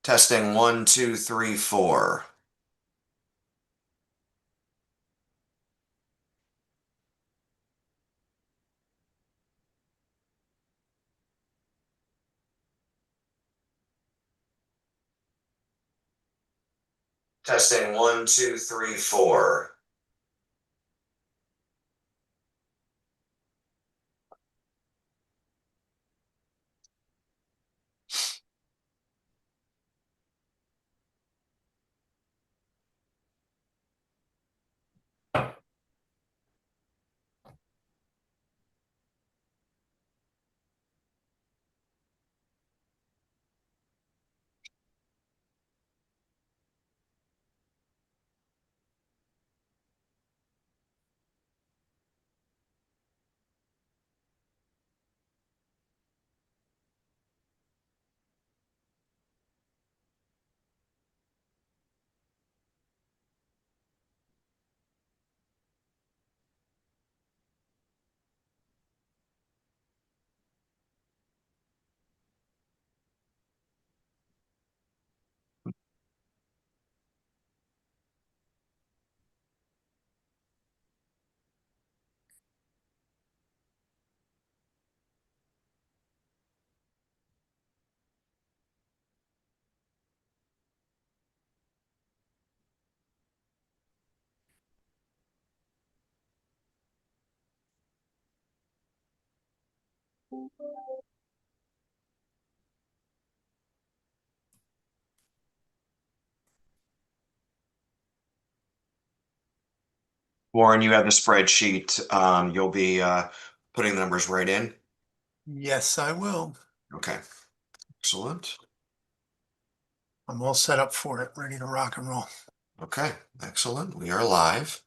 Testing 1, 2, 3, 4. Testing 1, 2, 3, 4. Warren, you have the spreadsheet. You'll be putting the numbers right in. Yes, I will. Okay, excellent. I'm all set up for it, ready to rock and roll. Okay, excellent. We are live.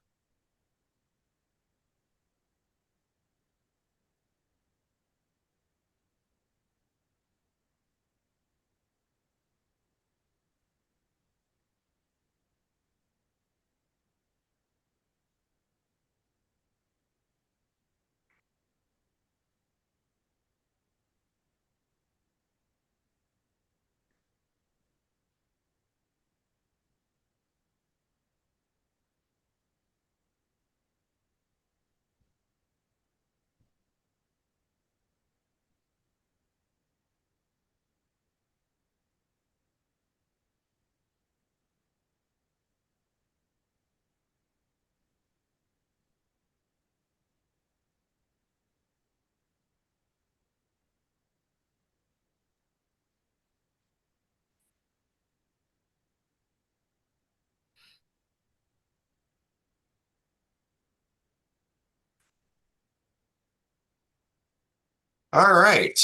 All right,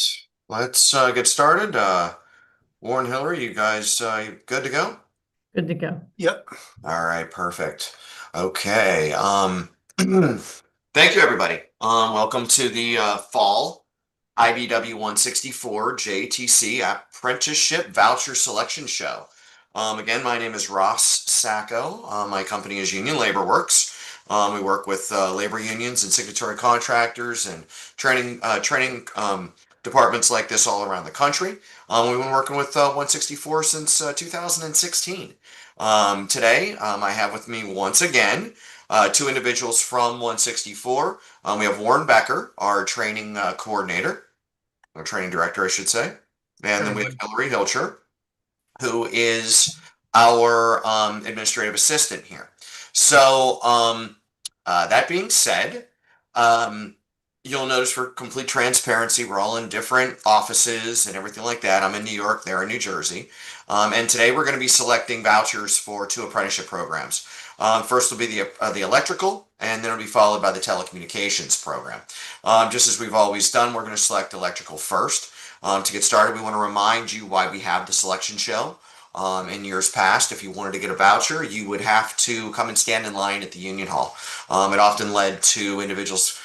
let's get started. Warren, Hillary, you guys good to go? Good to go. Yep. All right, perfect. Okay. Thank you, everybody. Welcome to the fall IBEW 164 JATC Apprenticeship Voucher Selection Show. Again, my name is Ross Sacco. My company is Union Labor Works. We work with labor unions and signatory contractors and training departments like this all around the country. We've been working with 164 since 2016. Today, I have with me once again two individuals from 164. We have Warren Becker, our training coordinator, or training director, I should say. And then we have Hillary Hilcher, who is our administrative assistant here. So, that being said, you'll notice for complete transparency, we're all in different offices and everything like that. I'm in New York, they're in New Jersey. And today we're going to be selecting vouchers for two apprenticeship programs. First will be the electrical, and then it'll be followed by the telecommunications program. Just as we've always done, we're going to select electrical first. To get started, we want to remind you why we have the selection show. In years past, if you wanted to get a voucher, you would have to come and stand in line at the Union Hall. It often led to individuals,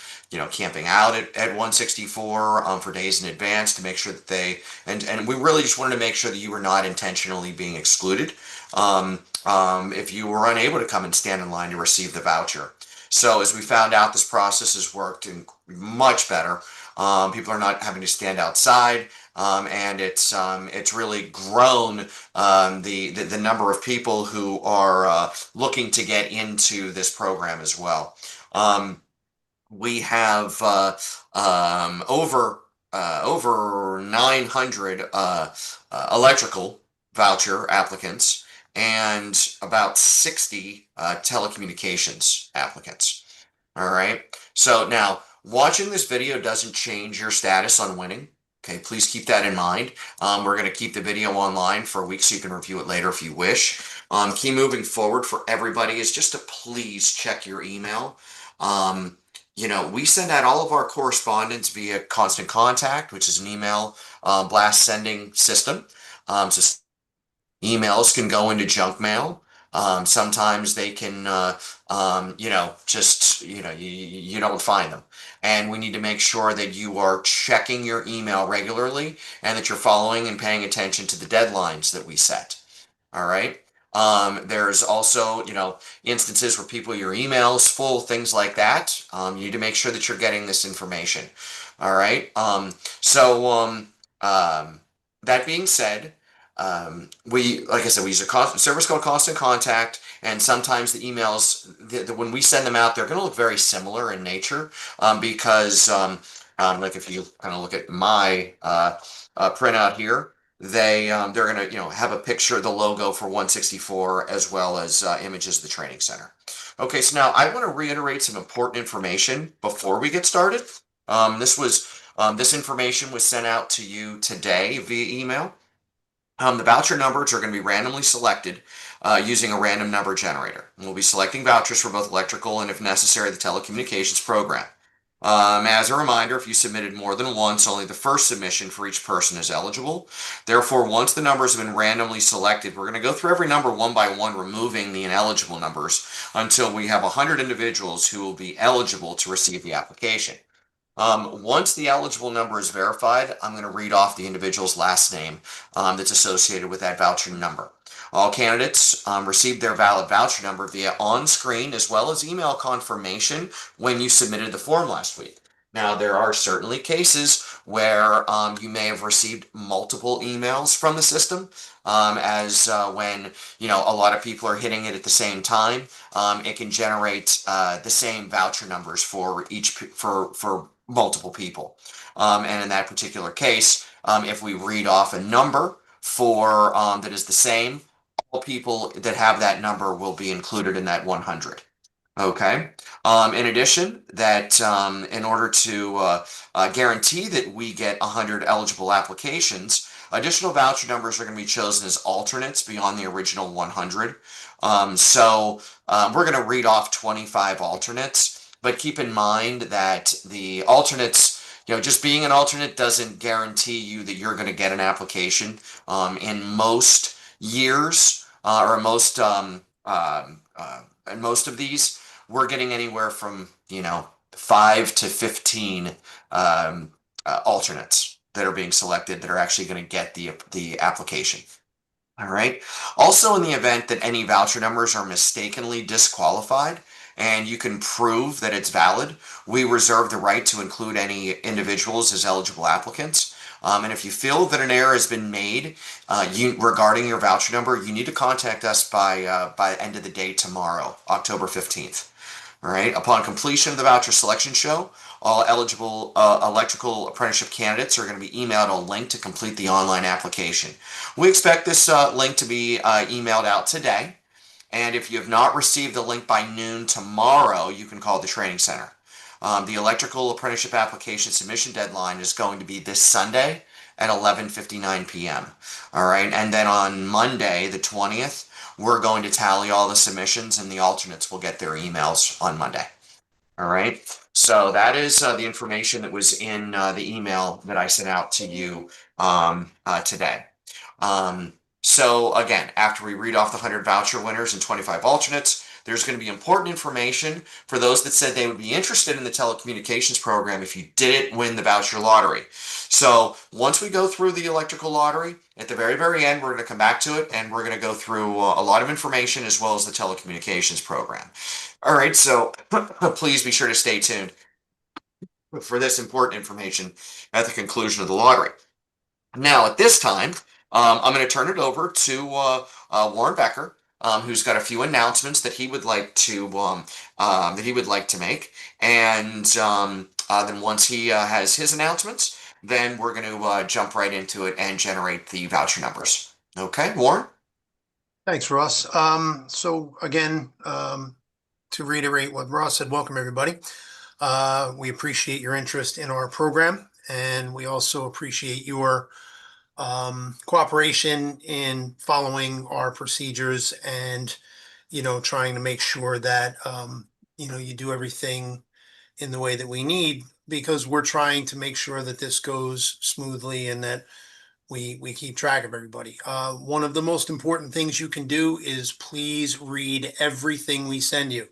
camping out at 164 for days in advance to make sure that and we really just wanted to make sure that you were not intentionally being excluded if you were unable to come and stand in line to receive the voucher. So as we found out, this process has worked much better. People are not having to stand outside. and it's really grown the number of people who are looking to get into this program as well. We have over 900 electrical voucher applicants and about 60 telecommunications applicants. All right. So now watching this video doesn't change your status on winning. Okay, please keep that in mind. We're going to keep the video online for a week so you can review it later if you wish. Key moving forward for everybody is just to please check your email. We send out all of our correspondence via Constant Contact, which is an email blast sending system. So emails can go into junk mail. Sometimes they can, you don't find them. And we need to make sure that you are checking your email regularly and that you're following and paying attention to the deadlines that we set. All right. There's also, instances where your emails full, things like that. You need to make sure that you're getting this information. All right. That being said, like I said, we use a service called Constant Contact, and sometimes the emails, when we send them out, they're going to look very similar in nature, because, like if you kind of look at my printout here, they're going to have a picture of the logo for 164 as well as images of the training center. Okay, so now I want to reiterate some important information before we get started. This information was sent out to you today via email. The voucher numbers are going to be randomly selected using a random number generator. We'll be selecting vouchers for both electrical and, if necessary, the telecommunications program. As a reminder, if you submitted more than once, only the first submission for each person is eligible. Therefore, once the numbers have been randomly selected, we're going to go through every number one by one, removing the ineligible numbers until we have 100 individuals who will be eligible to receive the application. Once the eligible number is verified, I'm going to read off the individual's last name that's associated with that voucher number. All candidates received their valid voucher number via on-screen as well as email confirmation when you submitted the form last week. Now, there are certainly cases where you may have received multiple emails from the system, when a lot of people are hitting it at the same time. It can generate the same voucher numbers for multiple people. And in that particular case, if we read off a number for that is the same, all people that have that number will be included in that 100. Okay. In addition, that in order to guarantee that we get 100 eligible applications, additional voucher numbers are going to be chosen as alternates beyond the original 100. We're going to read off 25 alternates, but keep in mind that the alternates, just being an alternate doesn't guarantee you that you're going to get an application. In most years, or most in most of these, we're getting anywhere from 5 to 15 alternates that are being selected that are actually going to get the application. All right. Also, in the event that any voucher numbers are mistakenly disqualified and you can prove that it's valid, we reserve the right to include any individuals as eligible applicants. And if you feel that an error has been made regarding your voucher number, you need to contact us by the end of the day tomorrow, October 15th. All right. Upon completion of the voucher selection show, all eligible electrical apprenticeship candidates are going to be emailed a link to complete the online application. We expect this link to be emailed out today. And if you have not received the link by noon tomorrow, you can call the training center. The electrical apprenticeship application submission deadline is going to be this Sunday at 11:59 p.m. All right. And then on Monday, the 20th, we're going to tally all the submissions and the alternates will get their emails on Monday. All right. So that is the information that was in the email that I sent out to you today. So again, after we read off the 100 voucher winners and 25 alternates, there's going to be important information for those that said they would be interested in the telecommunications program if you didn't win the voucher lottery. So once we go through the electrical lottery, at the very, very end, we're going to come back to it and we're going to go through a lot of information as well as the telecommunications program. All right, so please be sure to stay tuned for this important information at the conclusion of the lottery. Now, at this time, I'm going to turn it over to Warren Becker, who's got a few announcements that he would like to make, and then once he has his announcements, then we're going to jump right into it and generate the voucher numbers. Okay, Warren? Thanks, Ross. So again, to reiterate what Ross said, welcome everybody. We appreciate your interest in our program, and we also appreciate your cooperation in following our procedures and, trying to make sure that, you do everything in the way that we need because we're trying to make sure that this goes smoothly and that we keep track of everybody. One of the most important things you can do is please read everything we send you.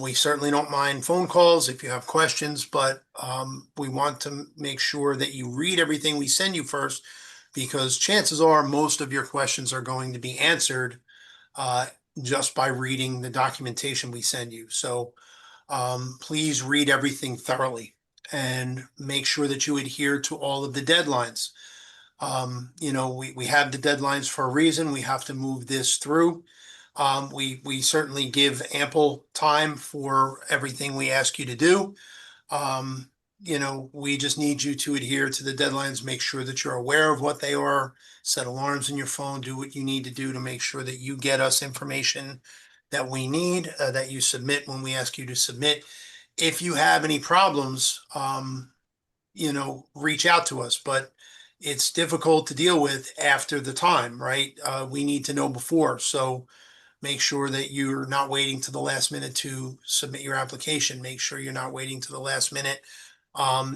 We certainly don't mind phone calls if you have questions, but we want to make sure that you read everything we send you first, because chances are most of your questions are going to be answered uh, just by reading the documentation we send you. So please read everything thoroughly and make sure that you adhere to all of the deadlines. We have the deadlines for a reason. We have to move this through. We certainly give ample time for everything we ask you to do. Um, we just need you to adhere to the deadlines, make sure that you're aware of what they are, set alarms in your phone, do what you need to do to make sure that you get us information that we need, that you submit when we ask you to submit. If you have any problems, reach out to us, but it's difficult to deal with after the time, right? We need to know before. So make sure that you're not waiting to the last minute to submit your application. Make sure you're not waiting to the last minute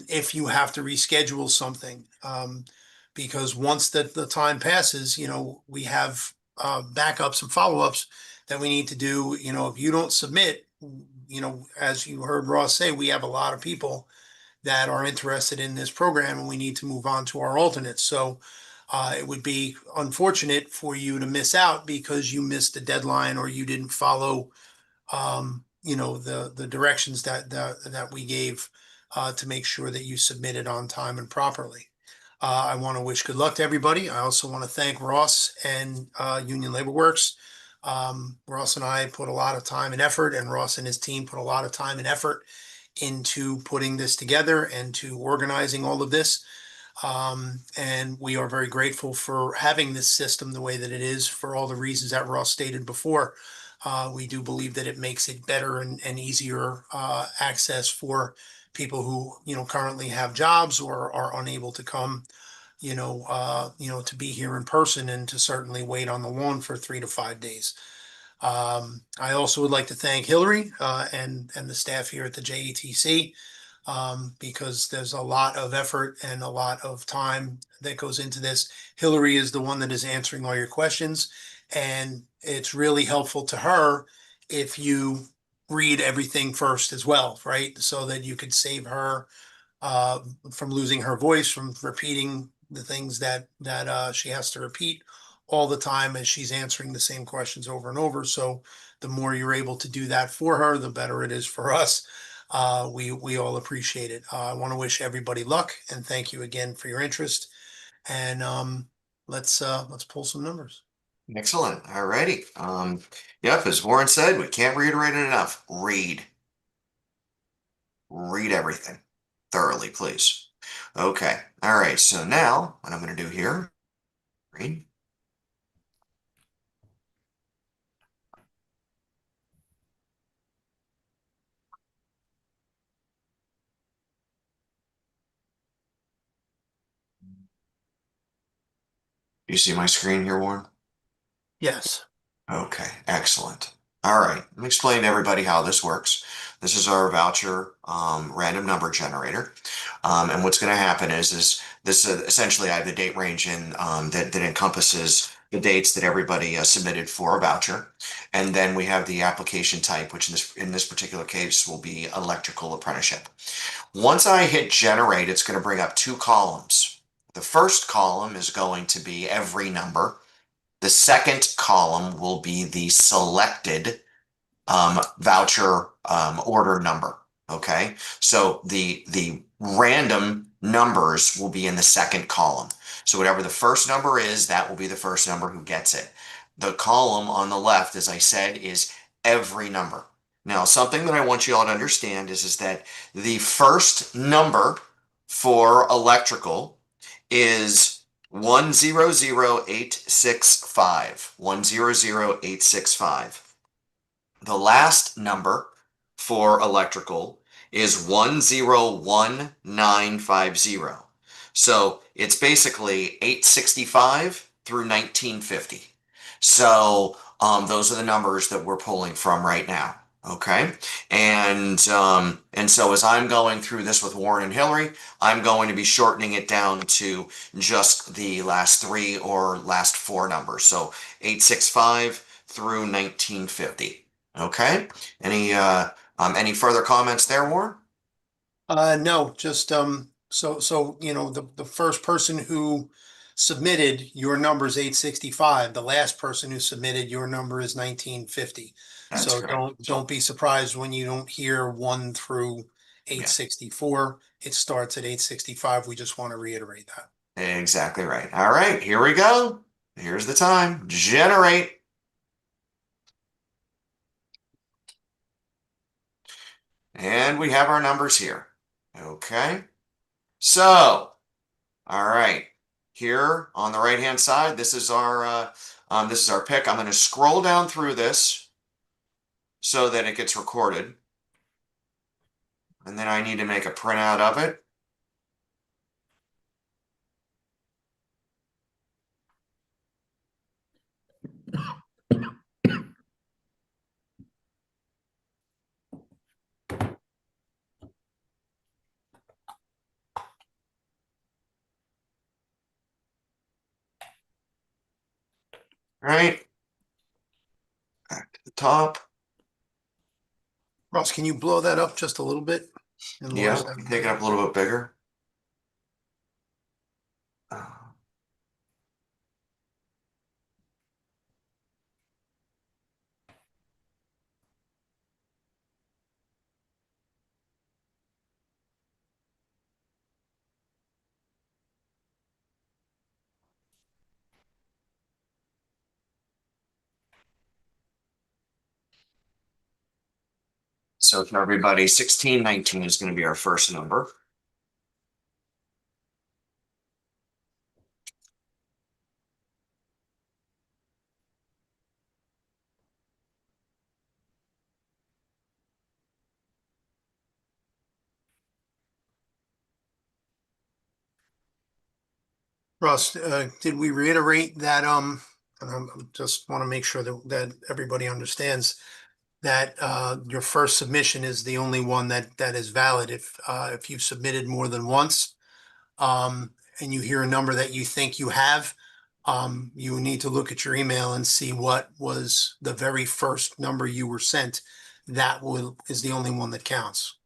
if you have to reschedule something. Because once the time passes, we have backups and follow-ups that we need to do. If you don't submit, as you heard Ross say, we have a lot of people that are interested in this program and we need to move on to our alternates. So it would be unfortunate for you to miss out because you missed the deadline or you didn't follow, the directions that we gave to make sure that you submitted on time and properly. I want to wish good luck to everybody. I also want to thank Ross and Union Labor Works. Ross and I put a lot of time and effort, and Ross and his team put a lot of time and effort into putting this together and to organizing all of this. And we are very grateful for having this system the way that it is for all the reasons that Ross stated before. We do believe that it makes it better and easier access for people who, currently have jobs or are unable to come, to be here in person and to certainly wait on the lawn for 3 to 5 days. I also would like to thank Hillary and the staff here at the JATC, because there's a lot of effort and a lot of time that goes into this. Hillary is the one that is answering all your questions, and it's really helpful to her if you read everything first as well, right? So that you could save her uh, from losing her voice, from repeating the things that she has to repeat all the time as she's answering the same questions over and over. So the more you're able to do that for her, the better it is for us. We all appreciate it. I want to wish everybody luck and thank you again for your interest. And let's pull some numbers. Excellent. All righty. Yep, as Warren said, we can't reiterate it enough. Read. Read everything thoroughly, please. Okay. All right. So now what I'm going to do here, read. You see my screen here, Warren? Yes. Okay, excellent. All right, let me explain to everybody how this works. This is our voucher random number generator. And what's going to happen is this essentially I have the date range in that encompasses the dates that everybody submitted for a voucher. And then we have the application type, which in this particular case will be electrical apprenticeship. Once I hit generate, it's going to bring up two columns. The first column is going to be every number. The second column will be the selected voucher order number. Okay, so the random numbers will be in the second column. So whatever the first number is, that will be the first number who gets it. The column on the left, as I said, is every number. Now, something that I want you all to understand is that the first number for electrical is 100865. 100865. The last number for electrical is 101950. So it's basically 865 through 1950. So those are the numbers that we're pulling from right now. Okay. And so as I'm going through this with Warren and Hillary, I'm going to be shortening it down to just the last three or last four numbers. So 865 through 1950. Okay. Any further comments there, Warren? No, just, so, you know, the first person who submitted your number is 865. The last person who submitted your number is 1950. That's So correct. don't be surprised when you don't hear 1 through Yeah, 864. It starts at 865. We just want to reiterate that. exactly right. All right, here we go. Here's the time. Generate. And we have our numbers here. Okay. So, all right. Here on the right-hand side, this is our pick. I'm going to scroll down through this so that it gets recorded. And then I need to make a printout of it. All right. Back to the top. Ross, can you blow that up just a little bit? And Yeah, Laura's having take it up a little bit bigger. So for everybody, 1619 is going to be our first number. Russ, did we reiterate that, and just want to make sure that everybody understands that, your first submission is the only one that is valid. If you've submitted more than once, and you hear a number that you think you have, you need to look at your email and see what was the very first number you were sent. Is the only one that counts.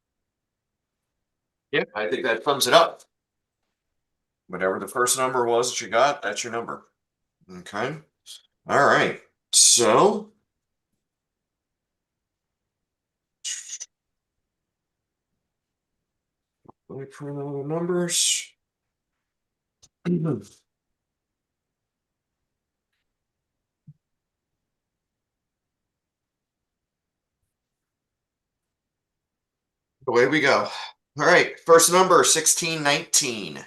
Yep, I think that sums it up. Whatever the first number was that you got, that's your number. Okay. All right. So let me print all the numbers. Away we go. All right. First number, 1619.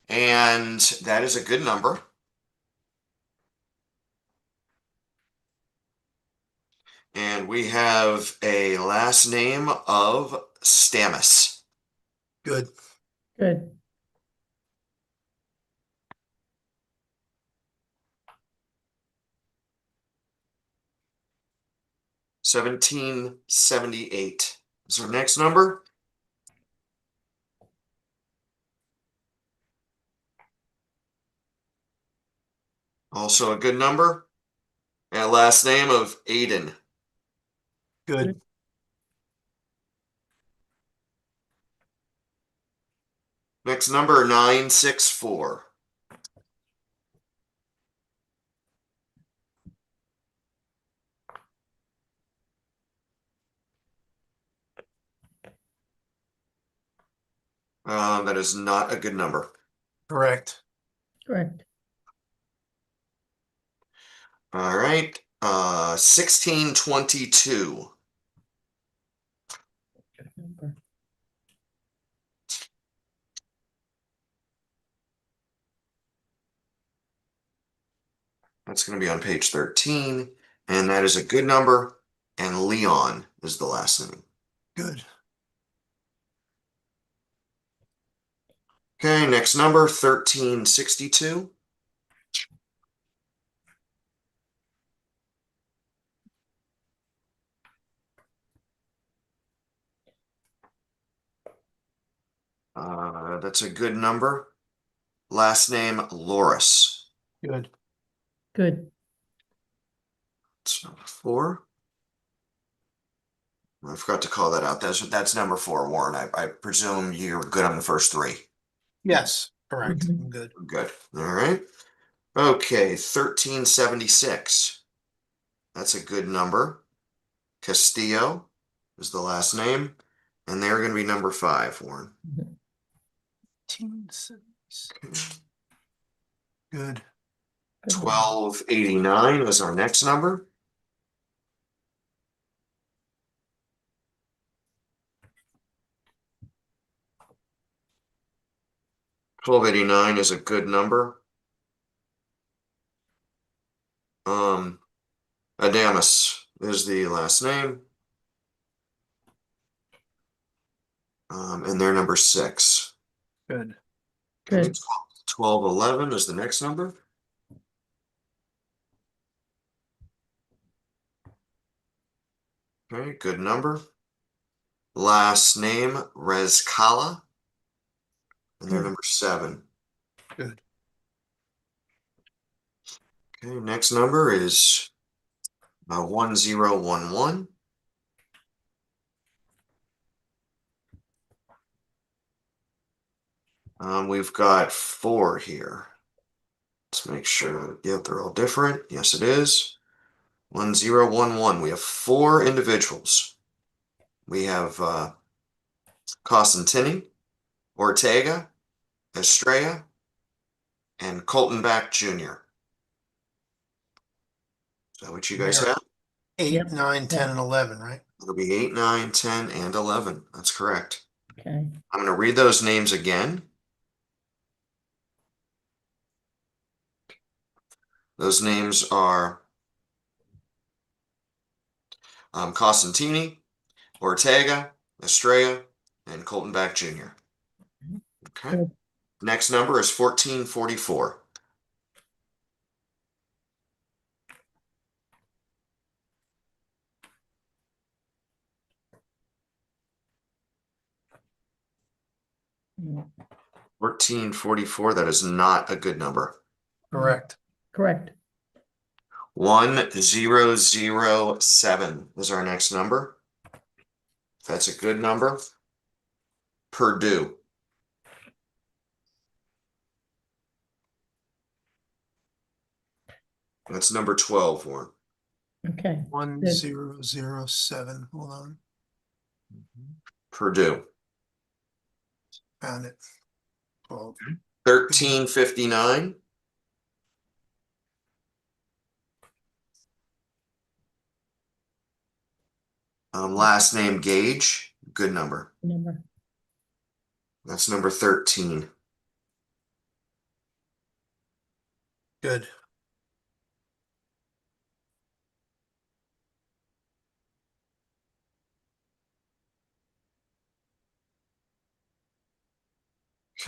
And that is a good number. And we have a last name of Stamus. Good. Good. 1778 is our next number. Also a good number. And last name of Aiden. Good. Next number, 964. That is not a good number. Correct. Correct. All right, 1622. Good number. That's going to be on page 13, and that is a good number. And Leon is the last name. Good. Okay, next number 1362. That's a good number. Last name Loris. Good. Good. That's number 4. I forgot to call that out. That's number 4, Warren. I presume you're good on the first 3. Yes, correct. Mhm. I'm good. Good. All right. Okay, 1376. That's a good number. Castillo is the last name, and they're going to be number 5, Warren. 1876. Good. Good number. 1289 is our next number. $12.89 is a good number. Adamus is the last name. And they're number 6. Good. Okay, Good. 1211 is the next number. Okay, good number. Last name Rezkala, and they're Good. number 7. Good. Okay, next number is 1011. We've got 4 here. Let's make sure. Yep, they're all different. Yes, it is. 1011. We have 4 individuals. We have Costantini, Ortega, Estrella, and Colton Back Jr. Is that what you guys There. have? 8, Yep. 9, 10, and 11, right? It'll be 8, 9, 10, and 11. That's correct. Okay. I'm going to read those names again. Those names are Costantini, Ortega, Estrella, and Colton Back Jr. Okay. Good. Next number is 1444. Mm. 1444, that is not a good number. Correct. Correct. 1007 is our next number. That's a good number. Purdue. That's number 12, Warren. Okay. 1007. Hold on. Purdue. Found it. 12. 1359. Last name Gage. Good number. Number. That's number 13. Good.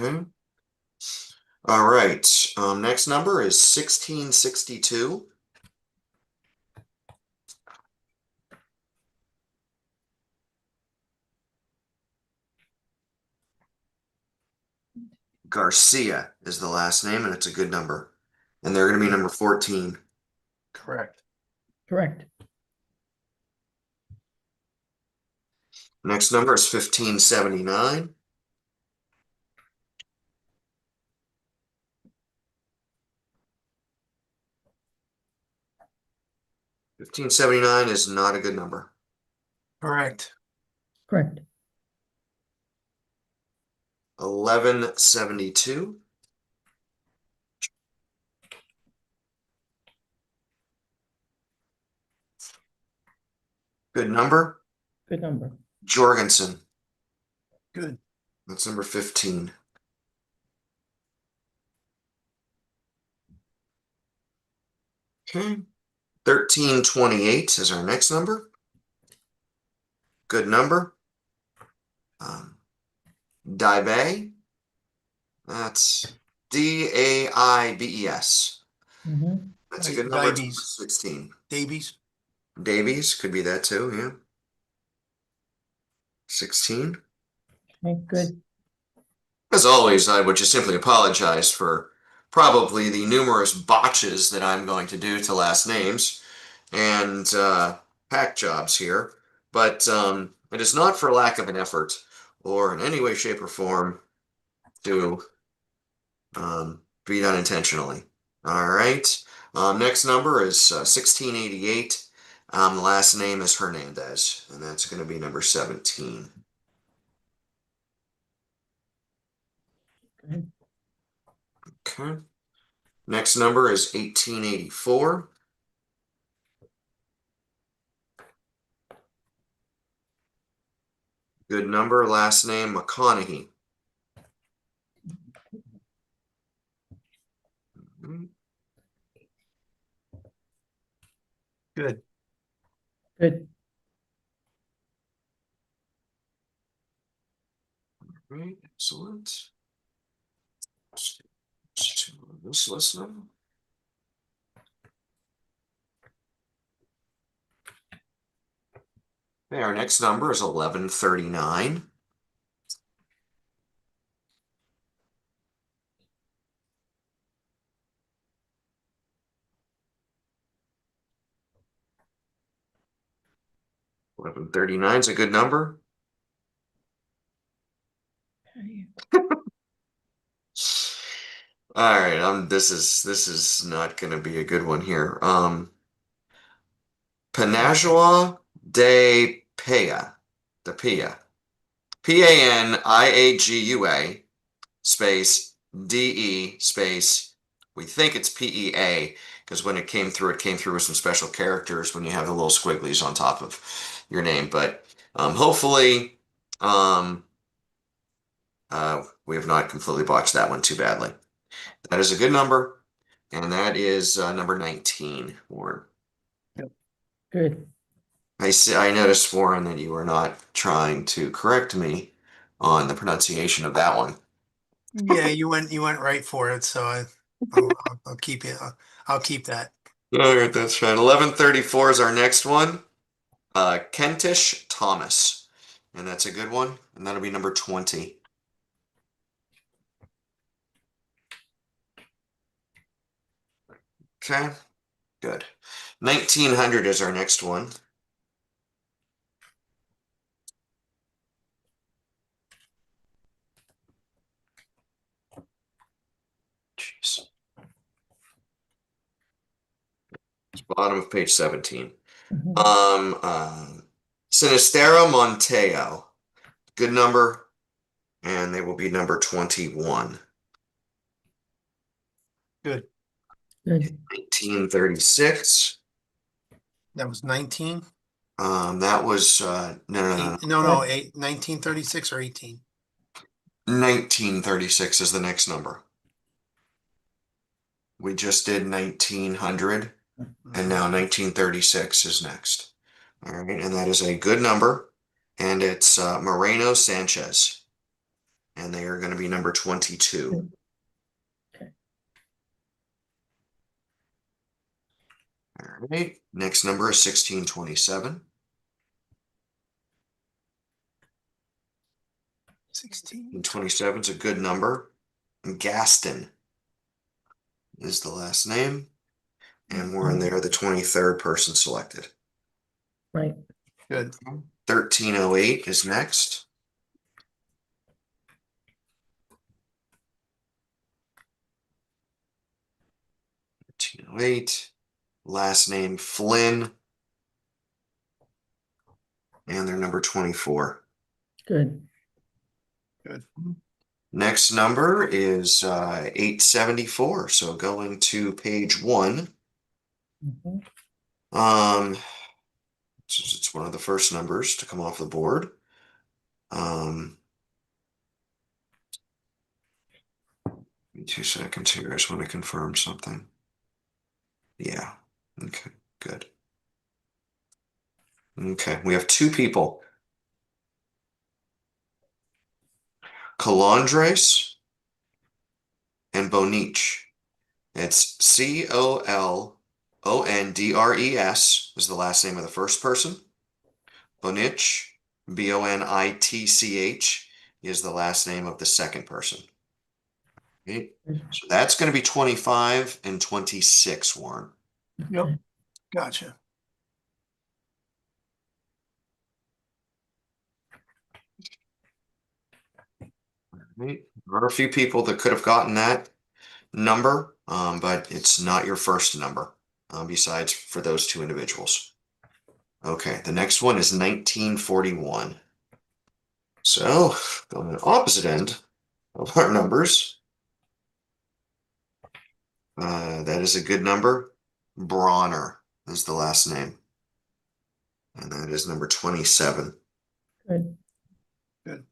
Okay. All right. Next number is 1662. Garcia is the last name, and it's a good number. And they're going to be number 14. Correct. Correct. Next number is 1579. $15.79 is not a good number. Correct. Correct. 1172. Good number. Good number. Jorgensen. Good. That's number 15. Okay. 1328 is our next number. Good number. Daibes. That's Daibes. Mhm. That's a good number. It's number Diabetes. 16. Davies. Davies could be that too, yeah. 16. Okay, good. As always, I would just simply apologize for probably the numerous botches that I'm going to do to last names and hack jobs here, but it is not for lack of an effort or in any way, shape, or form to be done intentionally. All right. Next number is 1688. The last name is Hernandez, and that's going to be number 17. Good. Okay. Next number is 1884. Good number, last name McConaughey. Good. Good. Right, excellent. This list now. Okay, our next number is 1139. $11.39 is a good number. Okay. All right, this is not going to be a good one here. Panajua de Paya, Paniagua space DE space. We think it's PEA because when it came through with some special characters when you have the little squigglies on top of your name. But hopefully, we have not completely botched that one too badly. That is a good number, and that is number 19, Warren. Good. I noticed, Warren, that you were not trying to correct me on the pronunciation of that one. Yeah, you went right for it, so I'll keep it. I'll keep that. All right, that's fine. 1134 is our next one. Kentish Thomas, and that's a good one, and that'll be number 20. Okay, good. 1900 is our next one. Jeez. It's bottom of page 17. Mhm. Sinistera Monteo, good number, and they will be number 21. Good. Good. 1936. That was 19. That was no. No, 1936 or 18. 1936 is the next number. We just did 1900, and now 1936 is next. All right, and that is a good number, and it's Moreno Sanchez, and they are going to be number 22. Okay. All right, next number is 1627. 16. 27 is a good number. Gaston is the last name, and we're in there, the 23rd person selected. Right. Good. 1308 is next. 1308. Last name Flynn, and they're number 24. Good. Good. Next number is 874. So going to page 1. Mhm. It's one of the first numbers to come off the board. Give me 2 seconds here. I just want to confirm something. Yeah. Okay, good. Okay, we have 2 people. Colondres and Bonich. It's Colondres is the last name of the first person. Bonich, Bonitch, is the last name of the second person. Okay. So that's going to be 25 and 26, Warren. Yep. Okay. Gotcha. Right. There are a few people that could have gotten that number, but it's not your first number, besides for those 2 individuals. Okay, the next one is 1941. So, on the opposite end of our numbers, that is a good number. Bronner is the last name. And that is number 27. Good. Good.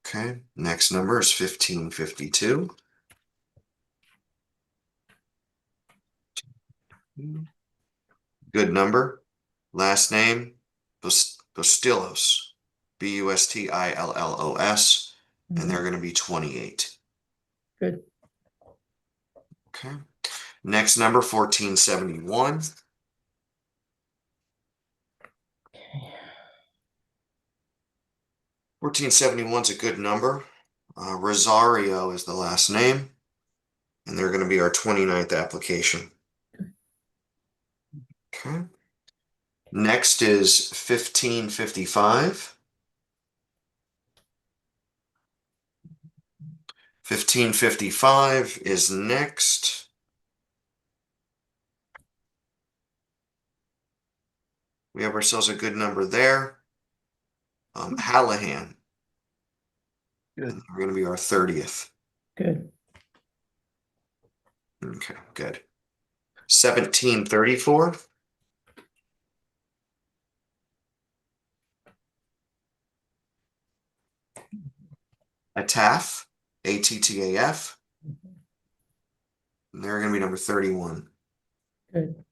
Okay, next number is 1552. Good number. Last name, Bustillos. Bustillos. And they're going to be 28. Good. Okay. Next number, 1471. Okay. 1471 is a good number. Rosario is the last name. And they're going to be our 29th application. Okay. Next is 1555. 1555 is next. We have ourselves a good number there. Hallahan. Good. And we're going to be our 30th. Good. Okay, good. 1734. Attaf. Attaf. And they're going to be number 31. Good.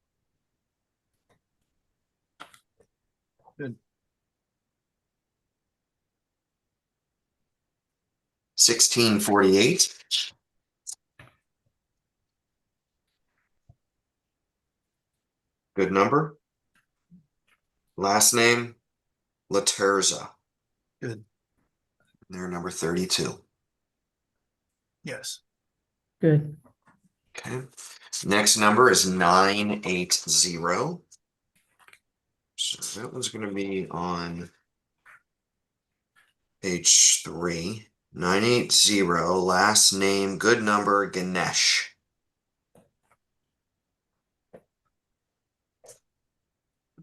Good. 1648. Good number. Last name, Laterza. Good. They're number 32. Yes. Good. Okay. Next number is 980. So that one's going to be on page 3. 980. Last name, good number, Ganesh.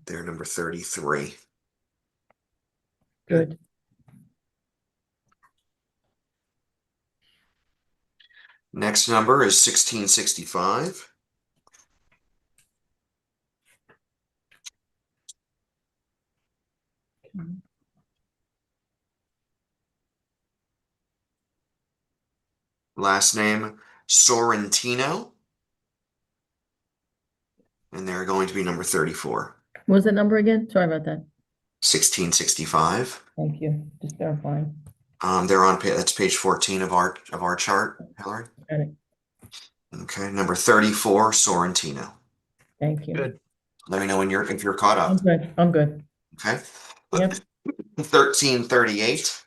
They're number 33. Good. Next number is 1665. Last name, Sorrentino. And they're going to be number 34. What was that number again? Sorry about that. 1665. Thank you. Just verifying. They're on that's page 14 of our chart, Hillary. Got it. Okay, number 34, Sorrentino. Thank you. Good. Let me know when if you're caught I'm up. good. I'm good. Okay. Yep. 1338.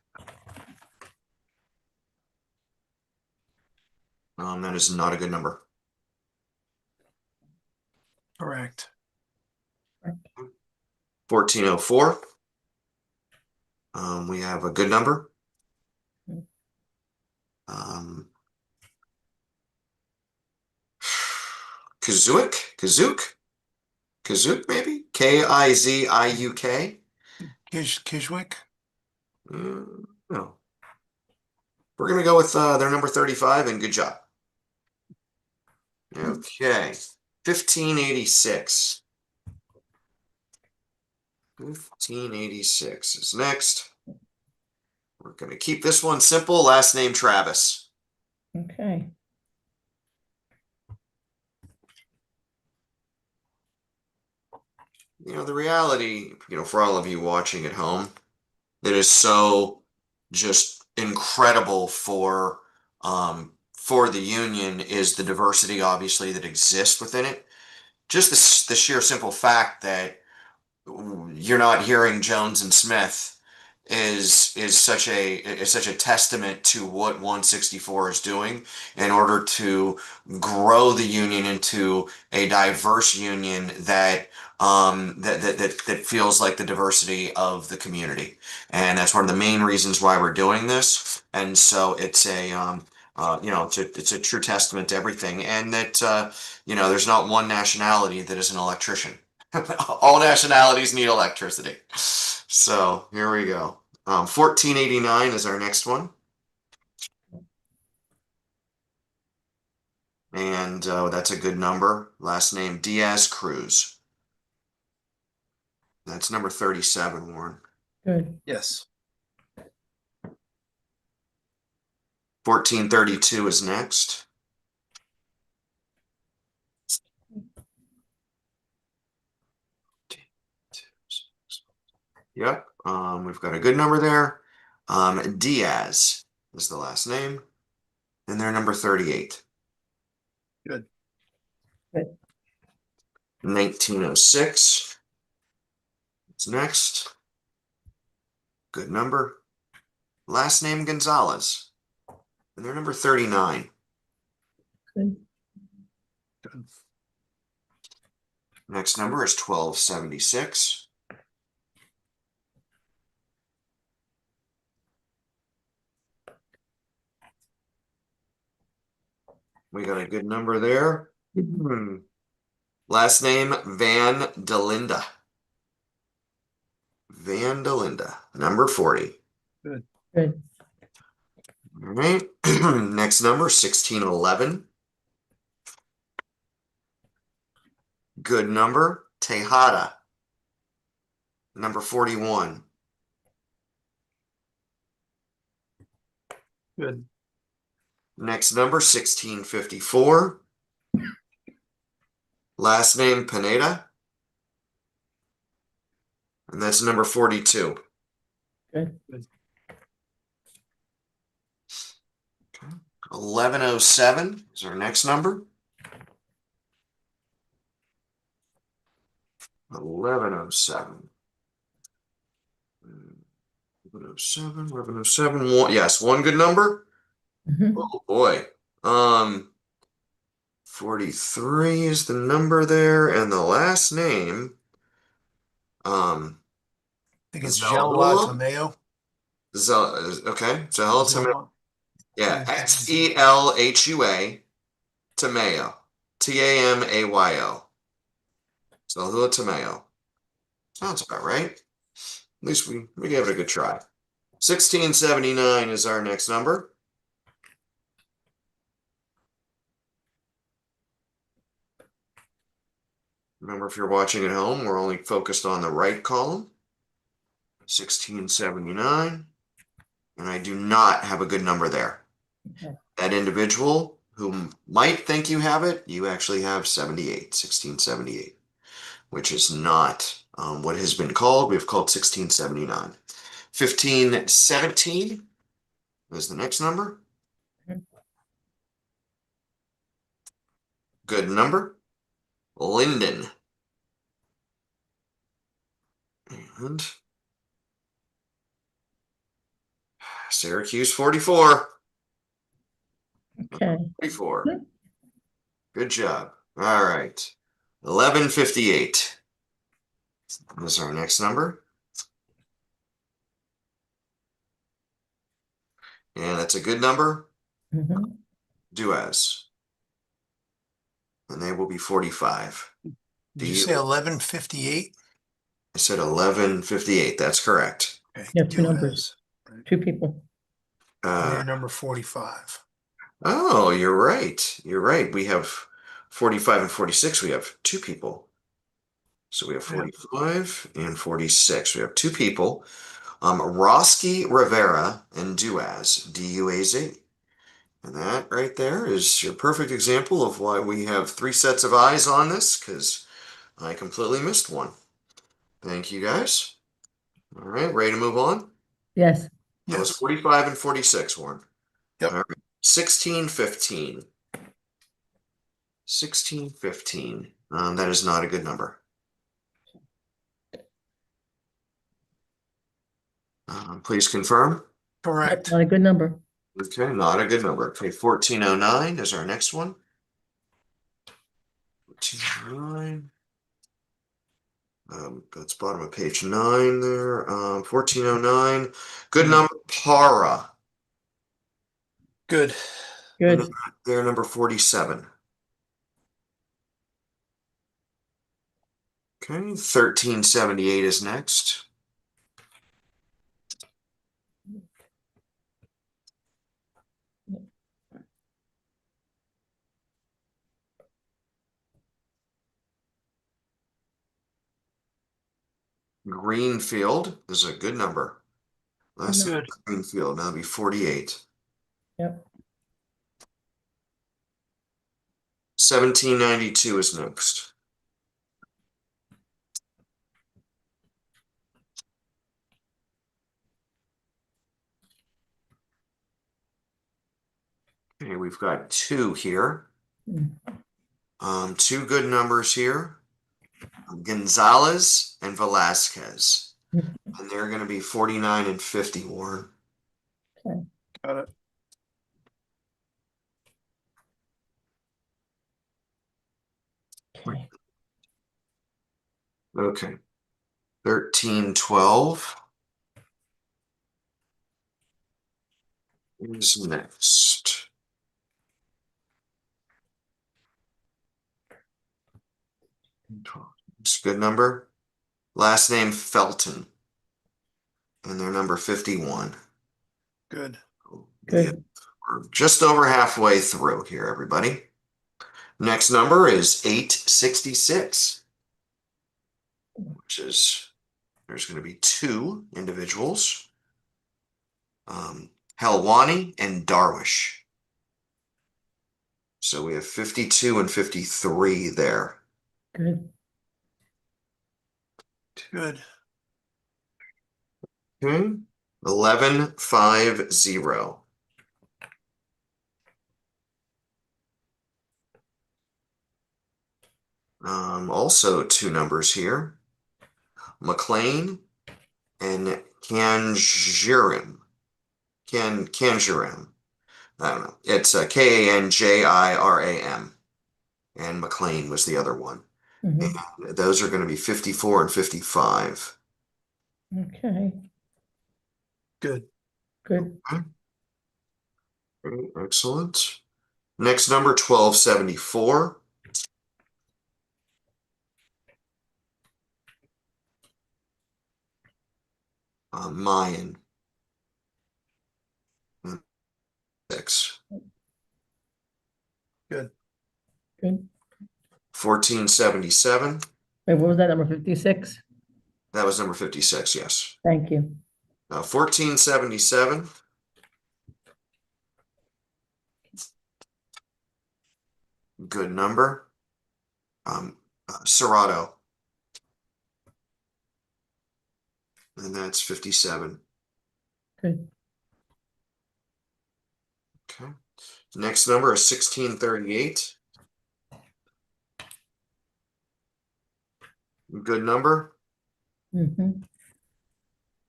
That is not a good number. Correct. 1404. We have a good number. Kazook, maybe? Kiziuk? Kishwick. No. We're gonna go with their number 35 and good job. Okay, 1586. 1586 is next. We're gonna keep this one simple. Last name Travis. Okay. The reality, for all of you watching at home, that is so just incredible for the union is the diversity, obviously, that exists within it. Just the sheer simple fact that you're not hearing Jones and Smith is such a testament to what 164 is doing in order to grow the union into a diverse union that feels like the diversity of the community, and that's one of the main reasons why we're doing this. And so it's it's a true testament to everything, and that there's not one nationality that is an electrician. All nationalities need electricity. So here we go. 1489 is our next one. And that's a good number. Last name Diaz Cruz. That's number 37, Warren. Good. Yes. 1432 is next. Yep, we've got a good number there. Diaz is the last name, and they're number 38. Good. Good. 1906 is next. Good number. Last name Gonzalez, and they're number 39. Good. Good. Next number is 1276. We got a good number there. Last name Van Delinda. Van Delinda, number 40. Good. Good. All right. Next number 1611. Good number Tejada, number 41. Good. Next number 1654. Last name Pineda, and that's number 42. Good. 1107 is our next number. 1107. 1107. Yes, one good number. Mhm. Oh boy. 43 is the number there, and the last name. I think it's Zalhula? Tomeo. Okay, Zalhula. Yeah, Xelhua Tomeo. Tamayo. Zalhula Tomeo. Sounds about right. At least we gave it a good try. 1679 is our next number. Remember, if you're watching at home, we're only focused on the right column. 1679. And I do not have a good number there. Okay. That individual who might think you have it, you actually have 78, 1678, which is not what has been called. We've called 1679. 1517 is the next number. Okay. Good number. Linden. And Syracuse 44. Okay. 44. Good job. All right. 1158 is our next number. And that's a good number. Mhm. Duaz. And they will be 45. Did you say 1158? I said 1158. That's correct. Okay. Yeah, two numbers. Two people. They're number 45. Oh, you're right. You're right. We have 45 and 46. We have two people. So we have Yeah. 45 and 46. We have two people. Roski Rivera and Duaz, D-U-A-Z. And that right there is your perfect example of why we have three sets of eyes on this, because I completely missed one. Thank you guys. All right, ready to move on? Yes. That was Yes. 45 and 46, Warren. Yep. All right. 1615. 1615. That is not a good number. Please confirm. Correct. Not a good number. Okay, not a good number. Okay, 1409 is our next one. 1409. That's bottom of page 9 there. 1409. Good number, para. Good. And Good. they're number 47. Okay, 1378 is next. Greenfield is a good number. Last Good. Greenfield, that'll be 48. Yep. 1792 is next. Okay, we've got two here. Two good numbers here. Gonzalez and Velasquez. And they're going to be 49 and 50, Warren. Got it. Okay. Okay. 1312 is next. It's a good number. Last name Felton. And they're number 51. Good. Good. Yeah, we're just over halfway through here, everybody. Next number is 866, which is there's going to be two individuals, Helwani and Darwish. So we have 52 and 53 there. Good. Good. Okay. 1150. Also two numbers here. McLean and Kanjiram. Kanjiram. I don't know. It's Kanjiram. And McLean was the other one. Mhm. And those are going to be 54 and 55. Okay. Good. Good. Okay, excellent. Next number, 1274. Mayan. 6. Good. Good. 1477. Wait, what was that, number 56? That was number 56, yes. Thank you. 1477. Good number. Serato. And that's 57. Good. Okay. Next number is 1638. Good number. Mm-hmm.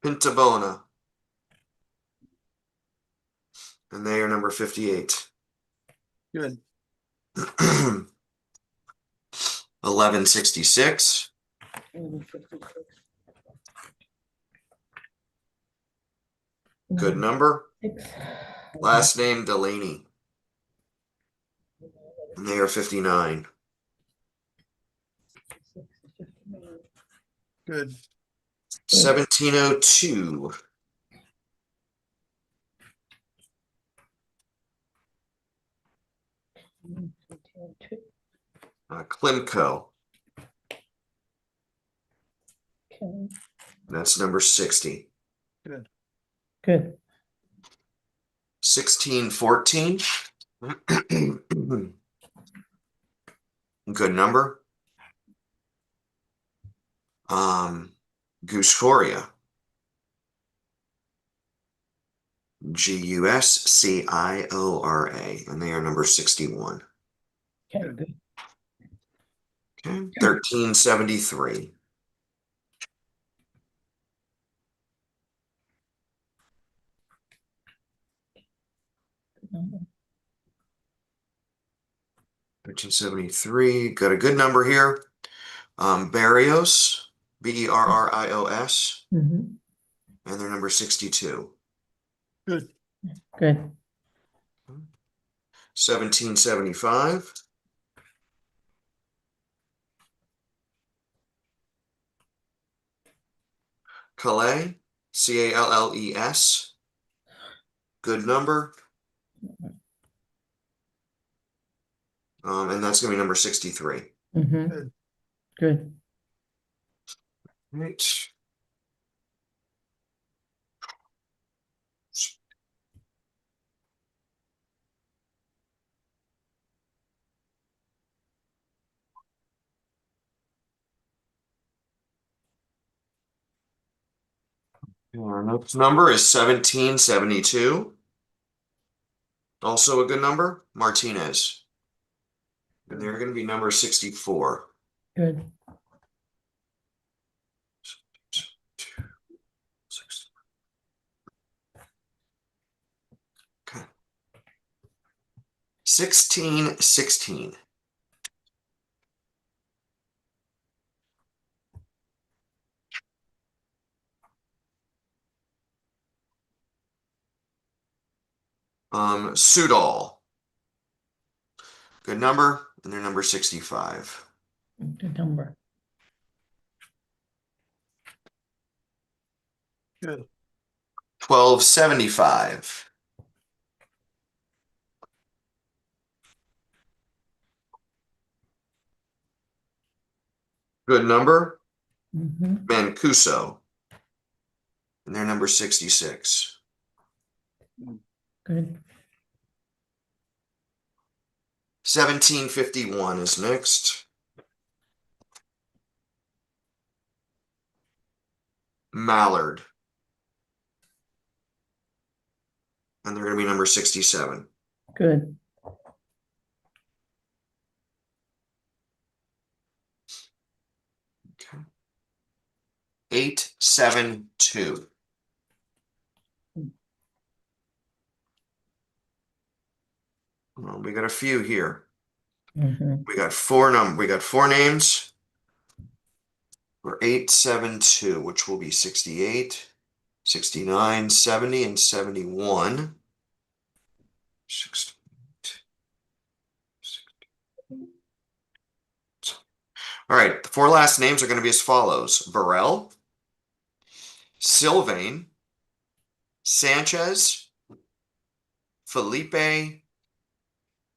Pintabona. And they are number 58. Good. 1166. Good number. Last name Delaney. And they are 59. Good. 1702. Klimco, Okay, that's number 60. Good. good. 1614. Good number. Guscoria. Gusciora, and they are number 61. Okay, good. Okay, 1373. Good number. 1373. Got a good number here. Barrios, Berrios, Mhm, and they're number 62. Good. good. 1775. Calais, Calles. Good number. And that's gonna be number 63. Mhm, Good. good. Right. Our next number is 1772. Also a good number, Martinez. And they're going to be number 64. Good. Okay. 1616. Sudol. Good number, and they're number 65. Good number. Good. 1275. Good number, Mhm, Mancuso. And they're number 66. good. 1751 is next. Mallard. And they're going to be number 67. Good. Okay. 872. Well, we got a few here. Mhm, We got four names for 872, which will be 68, 69, 70, and 71. 68, 60. All right, the four last names are going to be as follows: Burrell, Sylvain, Sanchez, Felipe,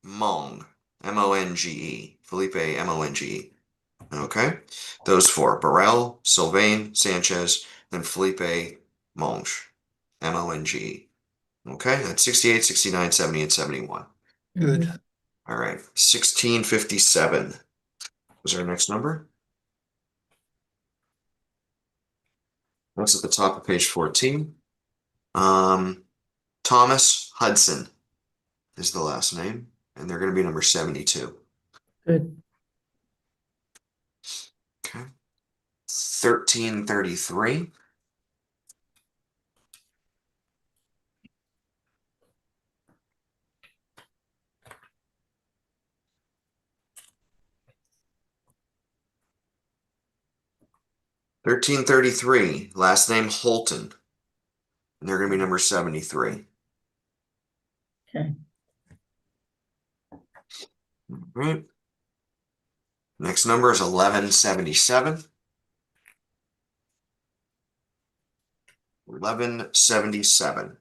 Monge, Monge, Felipe, Monge. Okay, those four: Burrell, Sylvain, Sanchez, and Felipe Monge, Monge. Okay, that's 68, 69, 70, and 71. Good. mhm, All right, 1657 was our next number. That's at the top of page 14. Thomas Hudson is the last name, and they're going to be number 72. good. Okay. 1333. Last name Holton, and they're going to be number 73. Okay, All right. Next number is 1177. 1177.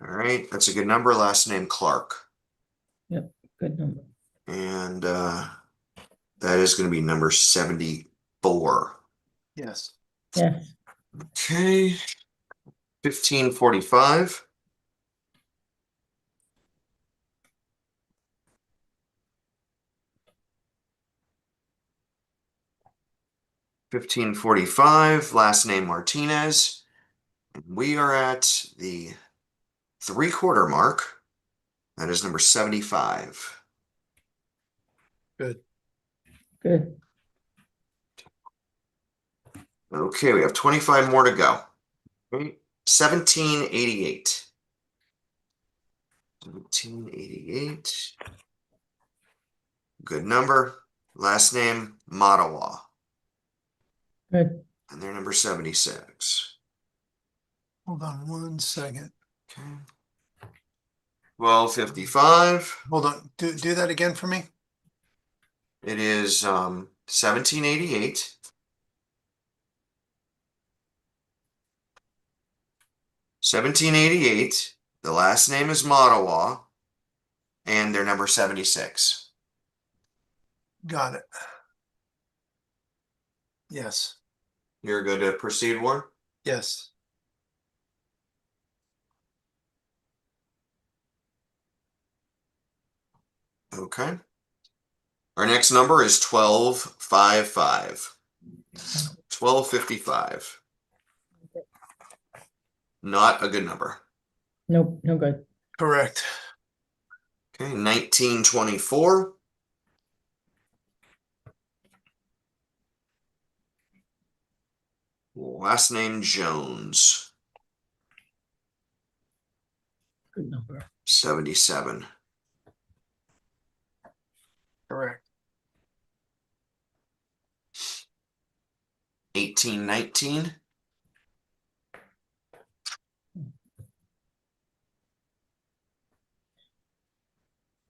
All right, that's a good number. Last name Clark. yep, Good number. And that is going to be number 74. Yes. Yes. Okay. 1545. Last name Martinez. We are at the 3/4 mark. That is number 75. Good. Good. Okay, we have 25 more to go. 1788. 1788. Good number. Last name Matawa. Good. And they're number 76. Hold on 1 second. Okay. 1255. Hold on. Do that again for me. It is 1788. 1788. The last name is Matawa. And they're number 76. Got it. Yes. You're good to proceed, Warren? Yes. Okay. Our next number is 1255. 1255. Not a good number. Nope. No good. Correct. Okay, 1924. Last name Jones. Good number. 77. Correct. 1819.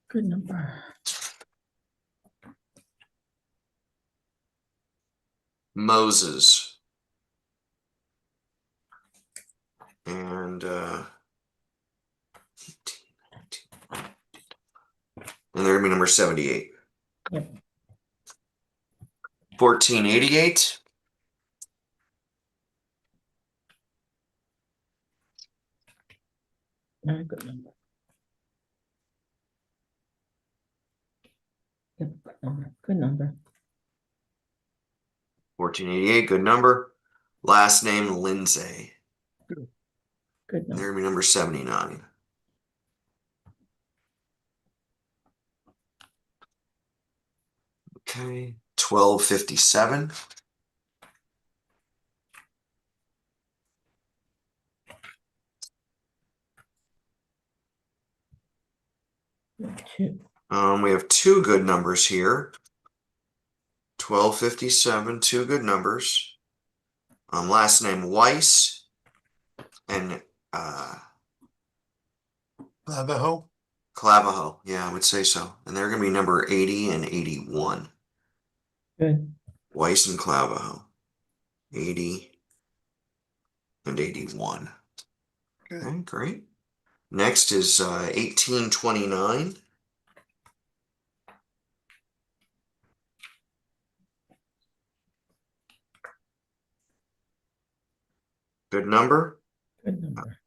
Good number. Moses. And they're gonna be number 78. Yep. 1488. Not a good number. Yep. Good number. Good number. 1488, good number. Last name Lindsay. Good They're number. gonna be number 79. Okay, 1257. Two. We have two good numbers here. 1257, two good numbers. Last name Weiss and Navajo. Clavajo. Yeah, I would say so. And they're gonna be number 80 and 81. Good. Weiss and Clavajo. 80 and 81. Good. Okay, great. Next is 1829. Good number. Good number.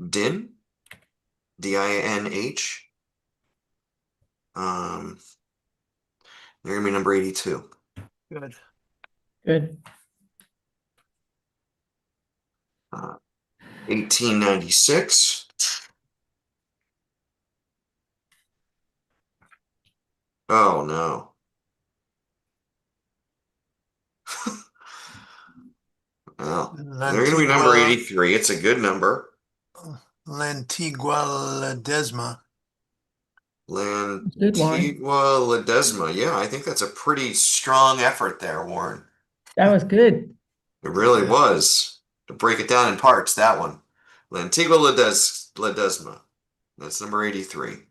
Din. DINH. They're gonna be number 82. Good. Good. 1896. Oh no. Well, they're gonna be number 83. It's a good number. Lantigua Ledesma. Good one. Lantigua Ledesma. Yeah, I think that's a pretty strong effort there, Warren. That was good. It really Yeah. was. To break it down in parts, that one. Lantigua Ledesma. That's number 83.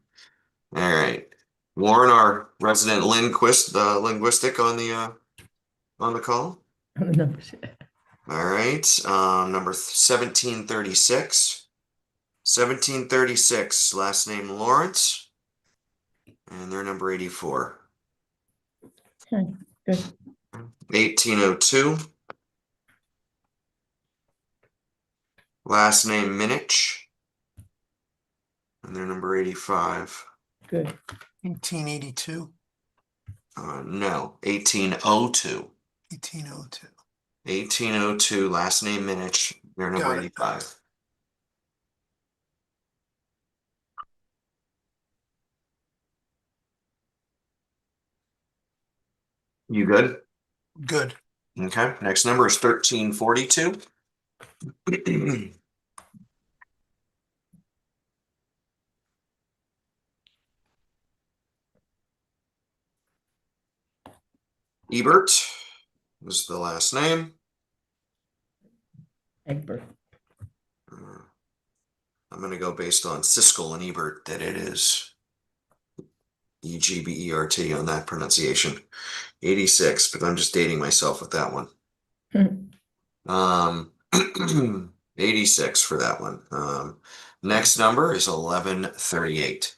All right. Warren, our resident linguistic on the call. On the numbers. All right. Number 1736. 1736. Last name Lawrence. and they're number 84. Okay, good. 1802. Last name Minich, and they're number 85. Good. 1882, No, 1802. 1802. 1802, last name Minich, they're number Got it. 85. You good? Good. Okay, next number is 1342. Ebert is the last name. Egbert. I'm going to go based on Siskel and Ebert that it is Egbert on that pronunciation. 86, but I'm just dating myself with that one. 86 for that one. Next number is 1138.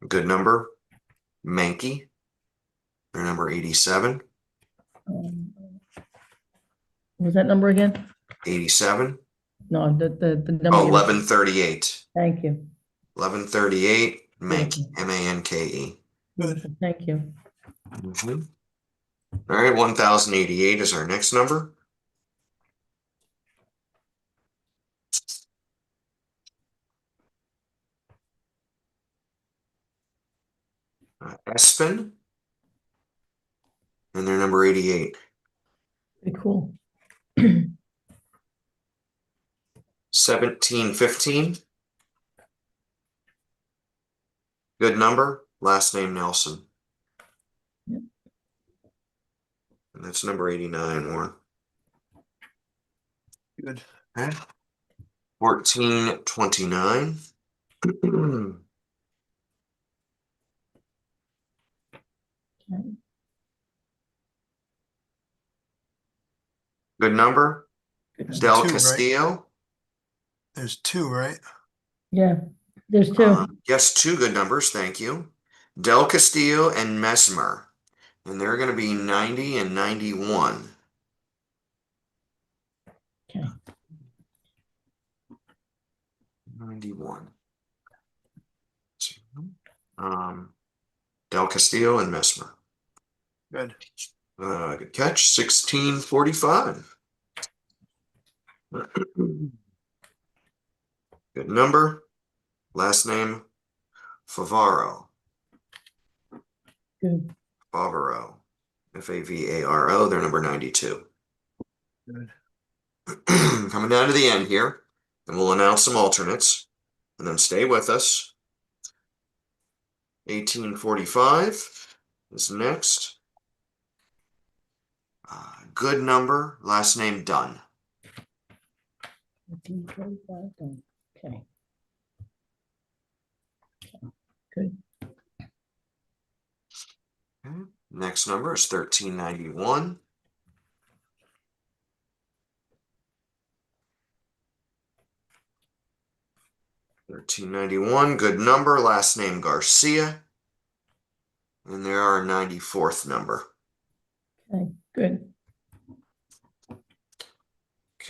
Good number, Mankey. They're number 87. What was that number again? 87. No, the number. Oh, you- 1138. Thank you. 1138, Mankey, Beautiful. Manke. Beautiful. Thank you. All right, 1088 is our next number. Espen, and they're number 88. Very cool. 1715. Good number, last name Nelson. Yep. And that's number 89, Warren. Good. Okay. 1429. Okay. Good number, There's Del two, right? Castillo. There's two, right? Yeah, there's two. Yes, two good numbers, thank you. Del Castillo and Mesmer. And they're going to be 90 and 91. Okay. 91. Del Castillo and Mesmer. Good. Good catch, 1645. Good number. Last name, Favaro. Good. Favaro. Favaro. They're number 92. Good. Coming down to the end here, and we'll announce some alternates, and then stay with us. 1845 is next. Good number, last name Dunn. 1845, done. Okay. Good. Okay. Next number is 1391. Good number, last name Garcia. And there are 94th number. Okay, good.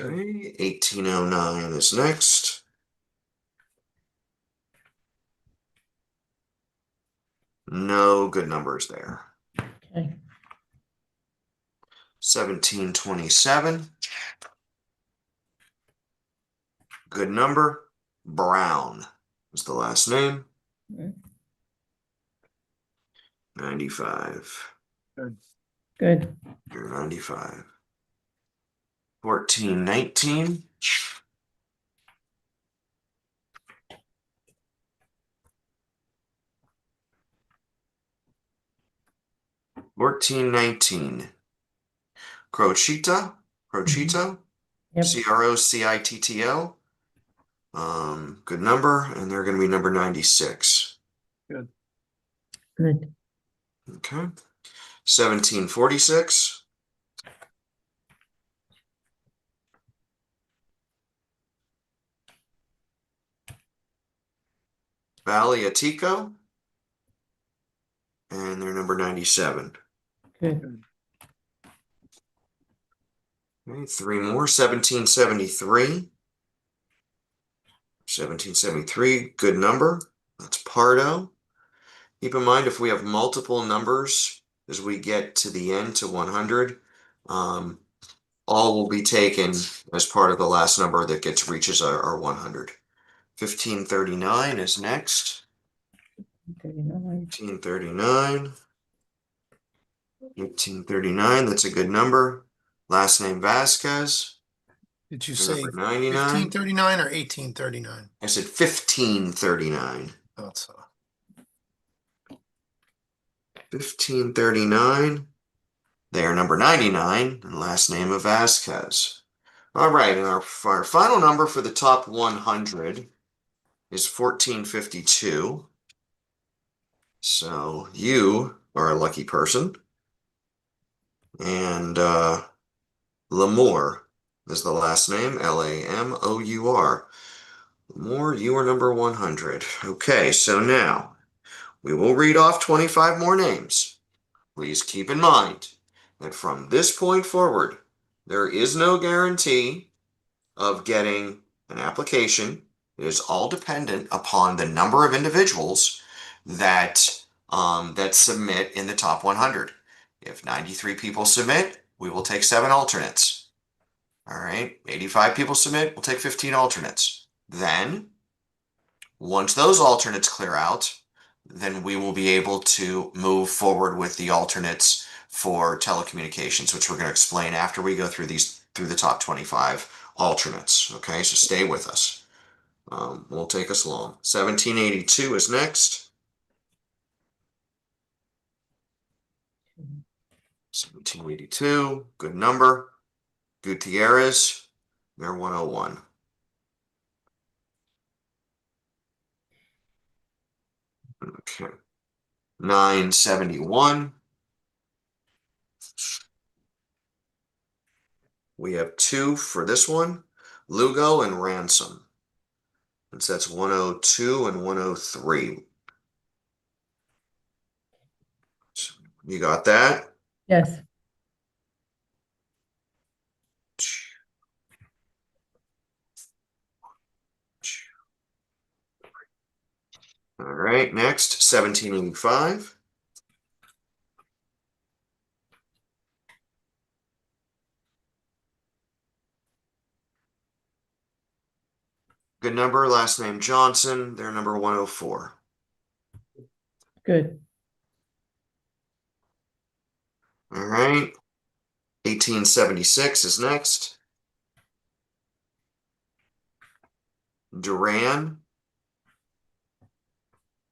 Okay, 1809 is next. No good numbers there. Okay. 1727. Good number, Brown is the last name. Mm. 95. Good. Good. You're 95. 1419. Crocito. Yep. Crocitto. Good number, and they're going to be number 96. Good. Good. Okay. 1746. Valiatico. And they're number 97. Good. Okay, three more. 1773. 1773, good number. That's Pardo. Keep in mind, if we have multiple numbers as we get to the end to 100, all will be taken as part of the last number that reaches our 100. 1539 is next. 39. 1539. 1839, that's a good number. Last name Vasquez. Did you They're say number 99. 1539 or 1839? I said 1539. Thought so. 1539. They are number 99, and last name of Vasquez. All right, and our final number for the top 100 is 1452. So you are a lucky person. And Lamour is the last name, Lamour. Lamour, you are number 100. Okay, so now we will read off 25 more names. Please keep in mind that from this point forward, there is no guarantee of getting an application. It is all dependent upon the number of individuals that that submit in the top 100. If 93 people submit, we will take 7 alternates. All right, 85 people submit, we'll take 15 alternates. Then, once those alternates clear out, then we will be able to move forward with the alternates for telecommunications, which we're going to explain after we go through the top 25 alternates. Okay, so stay with us. Won't take us long. 1782 is next. 1782, good number. Gutierrez, they're 101. Okay. 971. We have 2 for this one, Lugo and Ransom. And so that's 102 and 103. You got that? Yes. All right, next, 1785. Good number, last name Johnson. They're number 104. Good. All right, 1876 is next. Duran,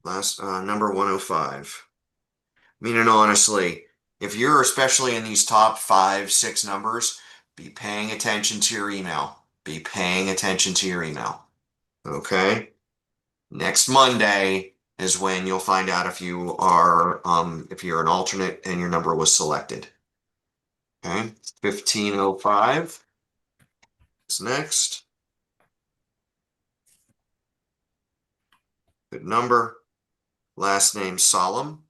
last number 105. Meaning honestly, if you're especially in these top 5, 6 numbers, be paying attention to your email. Be paying attention to your email. Okay? Next Monday is when you'll find out if you're an alternate and your number was selected. Okay? 1505 is next. Good number. Last name Solemn.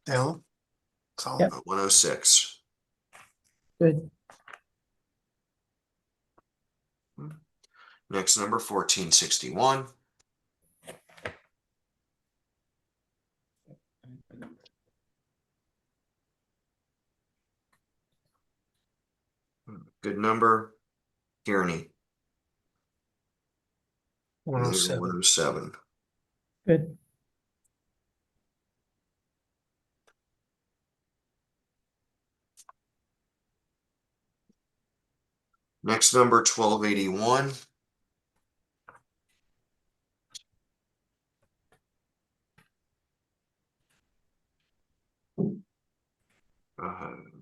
Dale? Yep. 106. Good. Next number 1461. Good number. Kearney. 107. 107. Good. Next number 1281.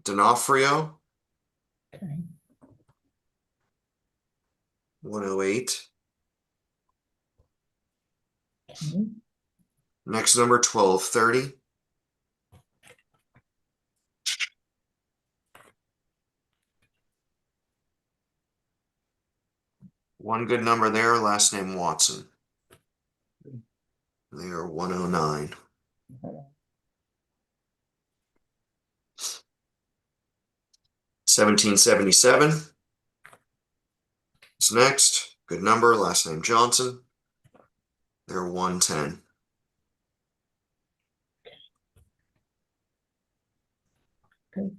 D'Onofrio. Okay. 108. Okay. Next number 1230. One good number there, last name Watson. They are 109. 1777 is next. Good number. Last name Johnson. They're 110. Okay.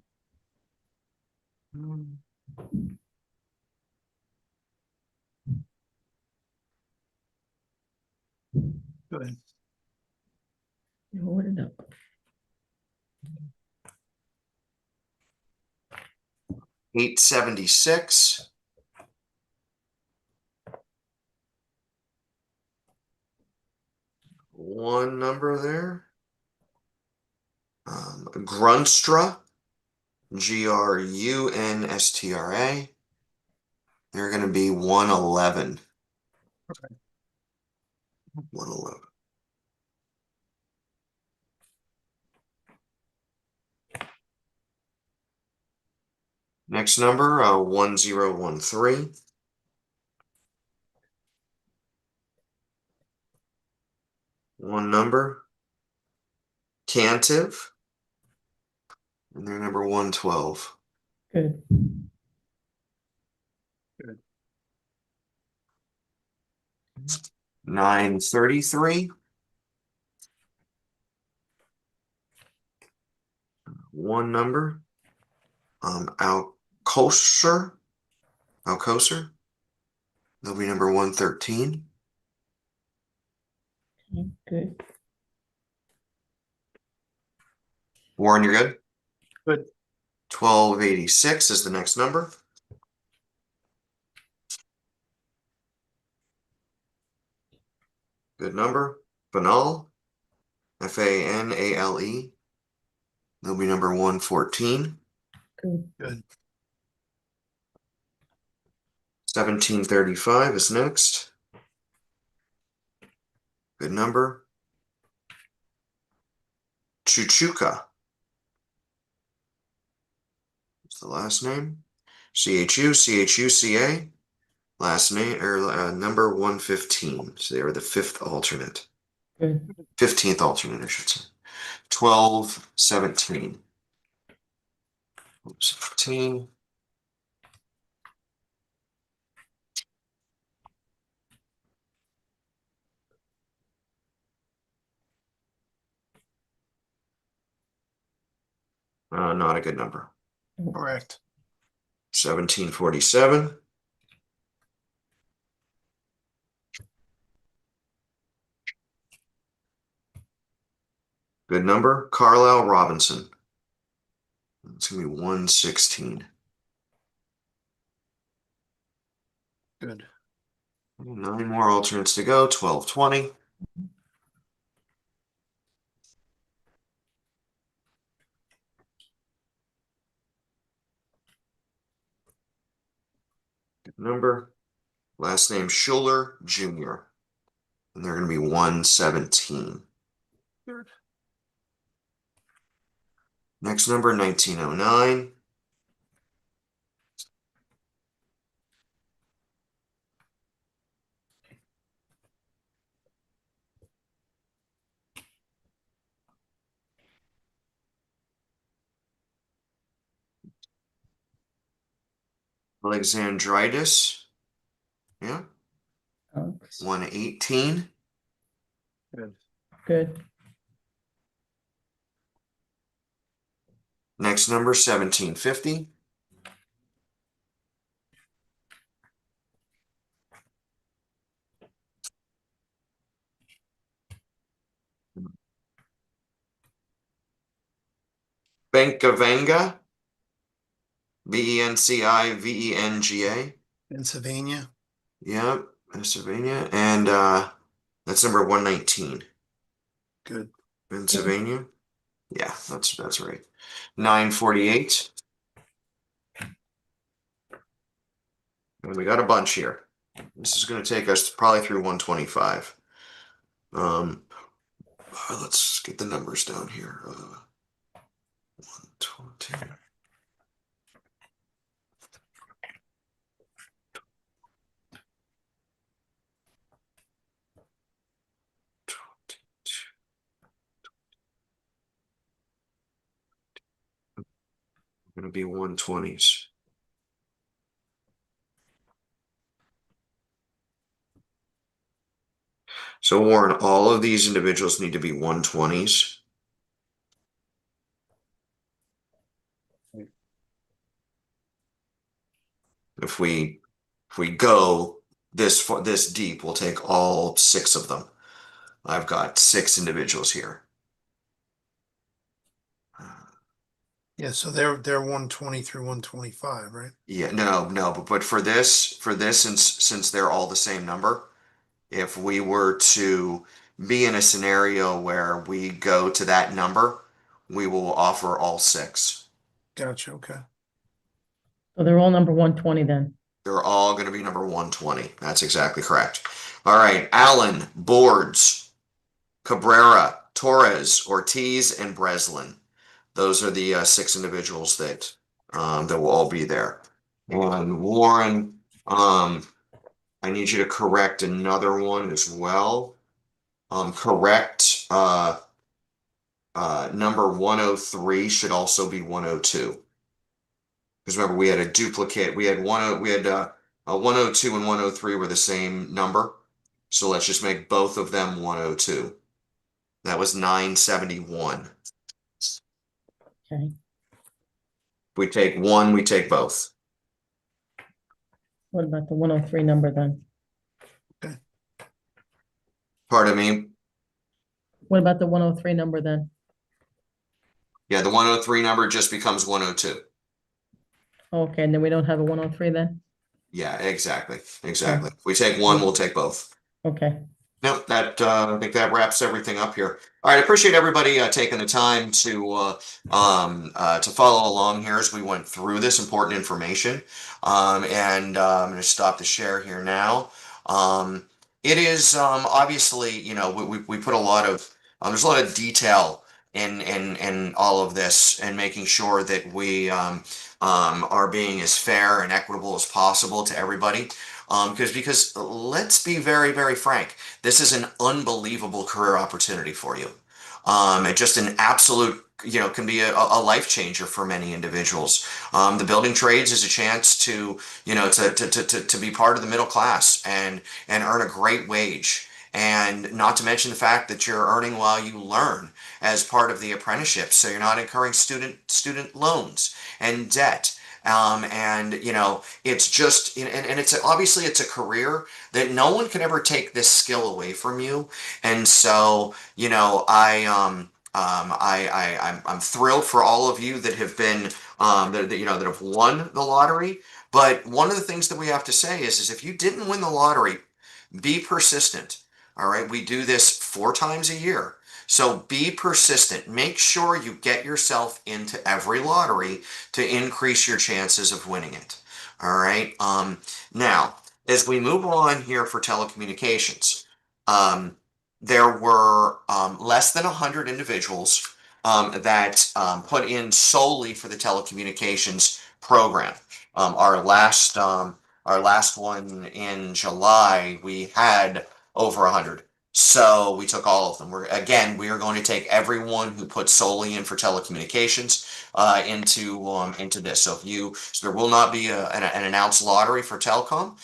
Good. You hold it up. 876. One number there. Grunstra. Grunstra. They're going to be 111. Okay. 111. Next number, 1013. One number. Cantive. And they're number 112. Good. 933. One number. Alcocer. They'll be number 113. Okay, good. Warren, you're good? Good. 1286 is the next number. Good number. Fanale. Fanale. They'll be number 114. Good. Good. 1735 is next. Good number. Chuchuka. What's the last name? Chuchuca. Last name or number 115. So they were the fifth alternate. Good. 15th alternate, I should say. 1217. Oops, 15. Not a good number. Correct. 1747. Good number. Carlisle Robinson. It's going to be 116. Good. 9 more alternates to go. 1220. Good number. Last name Schuler Jr. And they're going to be 117. Good. Next number, 1909. Alexandritis. Yeah. Alex. 118. Good. Good. Next number, 1750. Benkavenga. Bencivenga. Pennsylvania. Yep, Pennsylvania. And that's number 119. Good. Pennsylvania. Yeah, that's right. 948. And we got a bunch here. This is going to take us probably through 125. Let's get the numbers down here. 120. gonna be 120s. So Warren, all of these individuals need to be 120s. If we go this deep, we'll take all 6 of them. I've got 6 individuals here. Yeah, so they're 120 through 125, right? Yeah, no, but for this, since they're all the same number, if we were to be in a scenario where we go to that number, we will offer all 6. Gotcha, okay. So they're all number 120 then. They're all going to be number 120. That's exactly correct. All right, Allen, Boards, Cabrera, Torres, Ortiz, and Breslin. Those are the 6 individuals that will all be there. And Warren, I need you to correct another one as well. Correct number 103 should also be 102. Because remember, we had a duplicate. We had 102 and 103 were the same number. So let's just make both of them 102. That was 971. Okay. If we take one, we take both. What about the 103 number then? Pardon me. What about the 103 number then? Yeah, the 103 number just becomes 102. Okay, and then we don't have a 103 then? Yeah, exactly. If we take one, we'll take both. Okay. Nope, I think that wraps everything up here. All right, I appreciate everybody taking the time to follow along here as we went through this important information. And I'm going to stop the share here now. It is obviously, we put a lot of there's a lot of detail in all of this and making sure that we are being as fair and equitable as possible to everybody. Because let's be very, very frank, this is an unbelievable career opportunity for you. It just an absolute, can be a life changer for many individuals. The building trades is a chance to, to be part of the middle class and earn a great wage. And not to mention the fact that you're earning while you learn as part of the apprenticeship, so you're not incurring student loans and debt. It's just, and it's obviously it's a career that no one can ever take this skill away from you. And so, I'm thrilled for all of you that have been, that have won the lottery. But one of the things that we have to say is if you didn't win the lottery, be persistent. All right. We do this 4 times a year. So be persistent. Make sure you get yourself into every lottery to increase your chances of winning it. All right. Now, as we move on here for telecommunications, there were less than 100 individuals that put in solely for the telecommunications program. Our last one in July, we had over 100. So we took all of them. We are going to take everyone who put solely in for telecommunications into this. So there will not be an announced lottery for telecom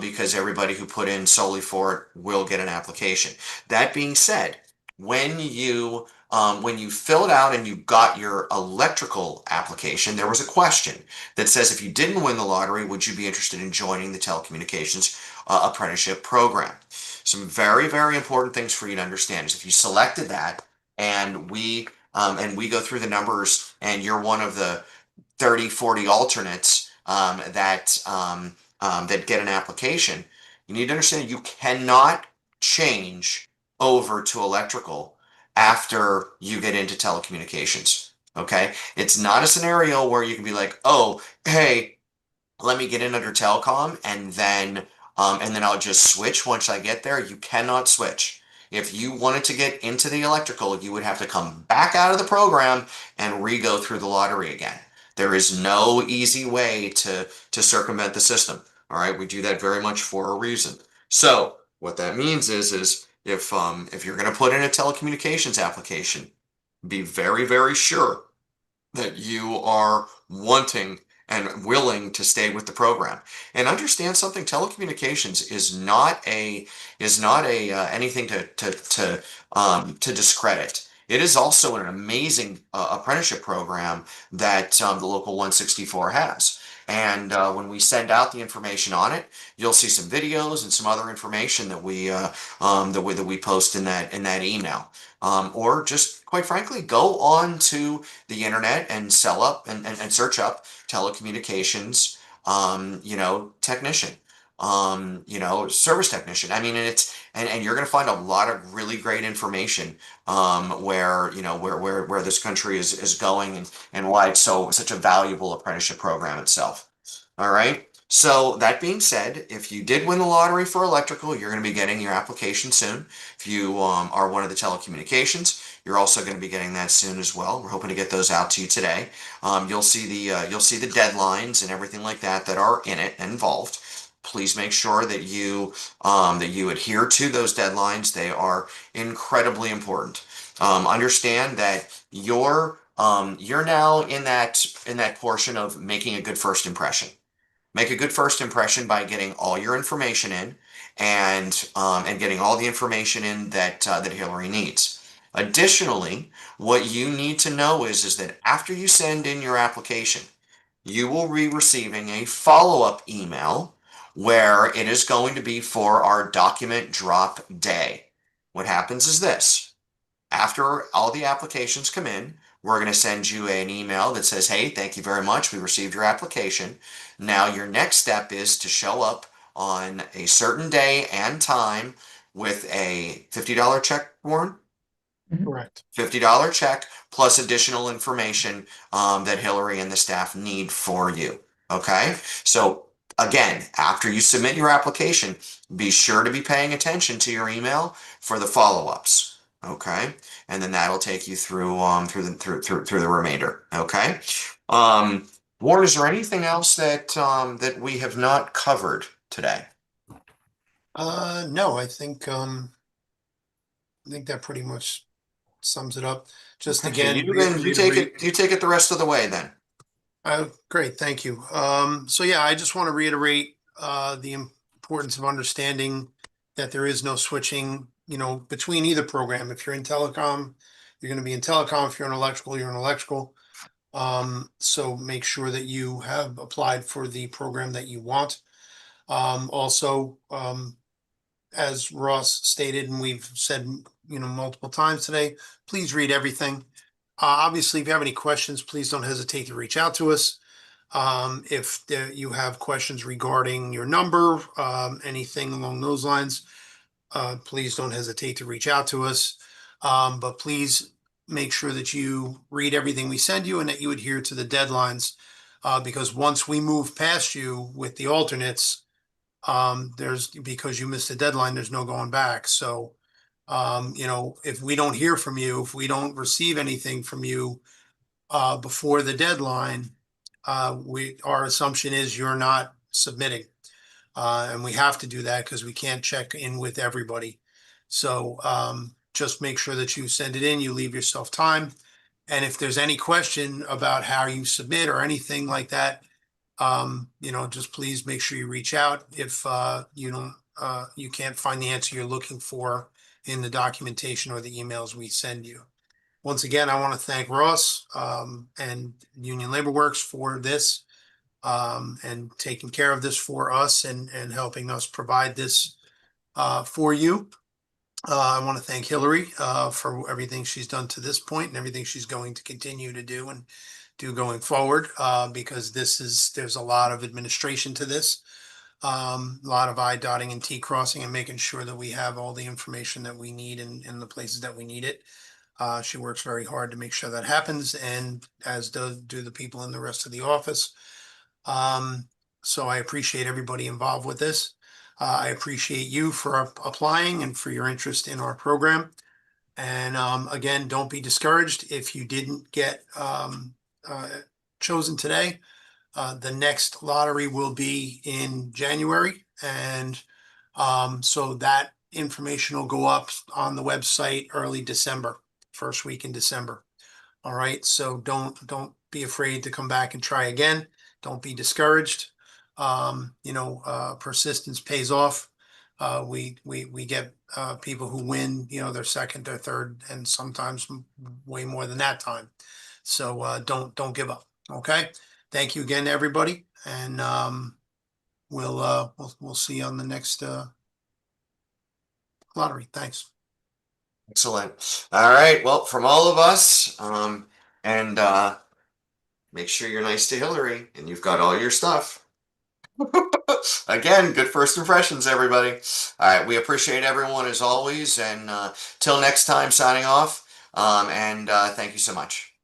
because everybody who put in solely for it will get an application. That being said, when you fill it out and you got your electrical application, there was a question that says if you didn't win the lottery, would you be interested in joining the telecommunications apprenticeship program? Some very, very important things for you to understand is if you selected that and we go through the numbers and you're one of the 30, 40 alternates that get an application, you need to understand you cannot change over to electrical after you get into telecommunications. Okay? It's not a scenario where you can be like, oh, hey, let me get in under telecom and then I'll just switch once I get there. You cannot switch. If you wanted to get into the electrical, you would have to come back out of the program and re-go through the lottery again. There is no easy way to circumvent the system. All right, we do that very much for a reason. So what that means is if you're going to put in a telecommunications application, be very, very sure that you are wanting and willing to stay with the program. And understand something: telecommunications is not a anything to discredit. It is also an amazing apprenticeship program that the local 164 has. And when we send out the information on it, you'll see some videos and some other information that we post in that email. Or just quite frankly, go on to the internet and search up telecommunications, technician, service technician. I mean, and you're going to find a lot of really great information, where this country is going, and why it's such a valuable apprenticeship program itself. All right. So that being said, if you did win the lottery for electrical, you're going to be getting your application soon. If you are one of the telecommunications, you're also going to be getting that soon as well. We're hoping to get those out to you today. You'll see the deadlines and everything like that are in it and involved. Please make sure that you adhere to those deadlines. They are incredibly important. Understand that you're now in that portion of making a good first impression. Make a good first impression by getting all your information in, and getting all the information in that Hillary needs. Additionally, what you need to know is that after you send in your application, you will be receiving a follow-up email where it is going to be for our document drop day. What happens is this: after all the applications come in, we're going to send you an email that says, hey, thank you very much. We received your application. Now, your next step is to show up on a certain day and time with a $50 check, Warren. Correct. $50 check plus additional information that Hillary and the staff need for you. Okay. So again, after you submit your application, be sure to be paying attention to your email for the follow-ups. Okay. And then that'll take you through the remainder. Okay. Warren, is there anything else that we have not covered today? No, I think that pretty much sums it up. Just Okay, again, you take it the rest of the way then. great, thank you. So yeah, I just want to reiterate the importance of understanding that there is no switching, between either program. If you're in telecom, you're going to be in telecom. If you're in electrical, you're in electrical. So make sure that you have applied for the program that you want. Also, as Ross stated, and we've said, multiple times today, please read everything. Obviously, if you have any questions, please don't hesitate to reach out to us. If you have questions regarding your number, anything along those lines, please don't hesitate to reach out to us. But please make sure that you read everything we send you and that you adhere to the deadlines. Because once we move past you with the alternates, because you missed the deadline, there's no going back. So, if we don't hear from you, if we don't receive anything from you before the deadline, our assumption is you're not submitting. And we have to do that because we can't check in with everybody. So just make sure that you send it in, you leave yourself time. And if there's any question about how you submit or anything like that, just please make sure you reach out if you can't find the answer you're looking for in the documentation or the emails we send you. Once again, I want to thank Ross and Union Labor Works for this and taking care of this for us and helping us provide this for you. I want to thank Hillary for everything she's done to this point and everything she's going to continue to do and do going forward, because there's a lot of administration to this, a lot of I dotting and T crossing and making sure that we have all the information that we need in the places that we need it. She works very hard to make sure that happens, and as do the people in the rest of the office. So I appreciate everybody involved with this. I appreciate you for applying and for your interest in our program. And again, don't be discouraged if you didn't get chosen today. The next lottery will be in January, and so that information will go up on the website early December, first week in December. All right, so don't be afraid to come back and try again. Don't be discouraged. Persistence pays off. We get people who win, their second, their third, and sometimes way more than that time. So don't give up. Okay. Thank you again, everybody, and we'll see you on the next lottery. Thanks. Excellent. All right. Well, from all of us, and make sure you're nice to Hillary and you've got all your stuff. Again, good first impressions, everybody. All right. We appreciate everyone as always. And till next time, signing off. And thank you so much.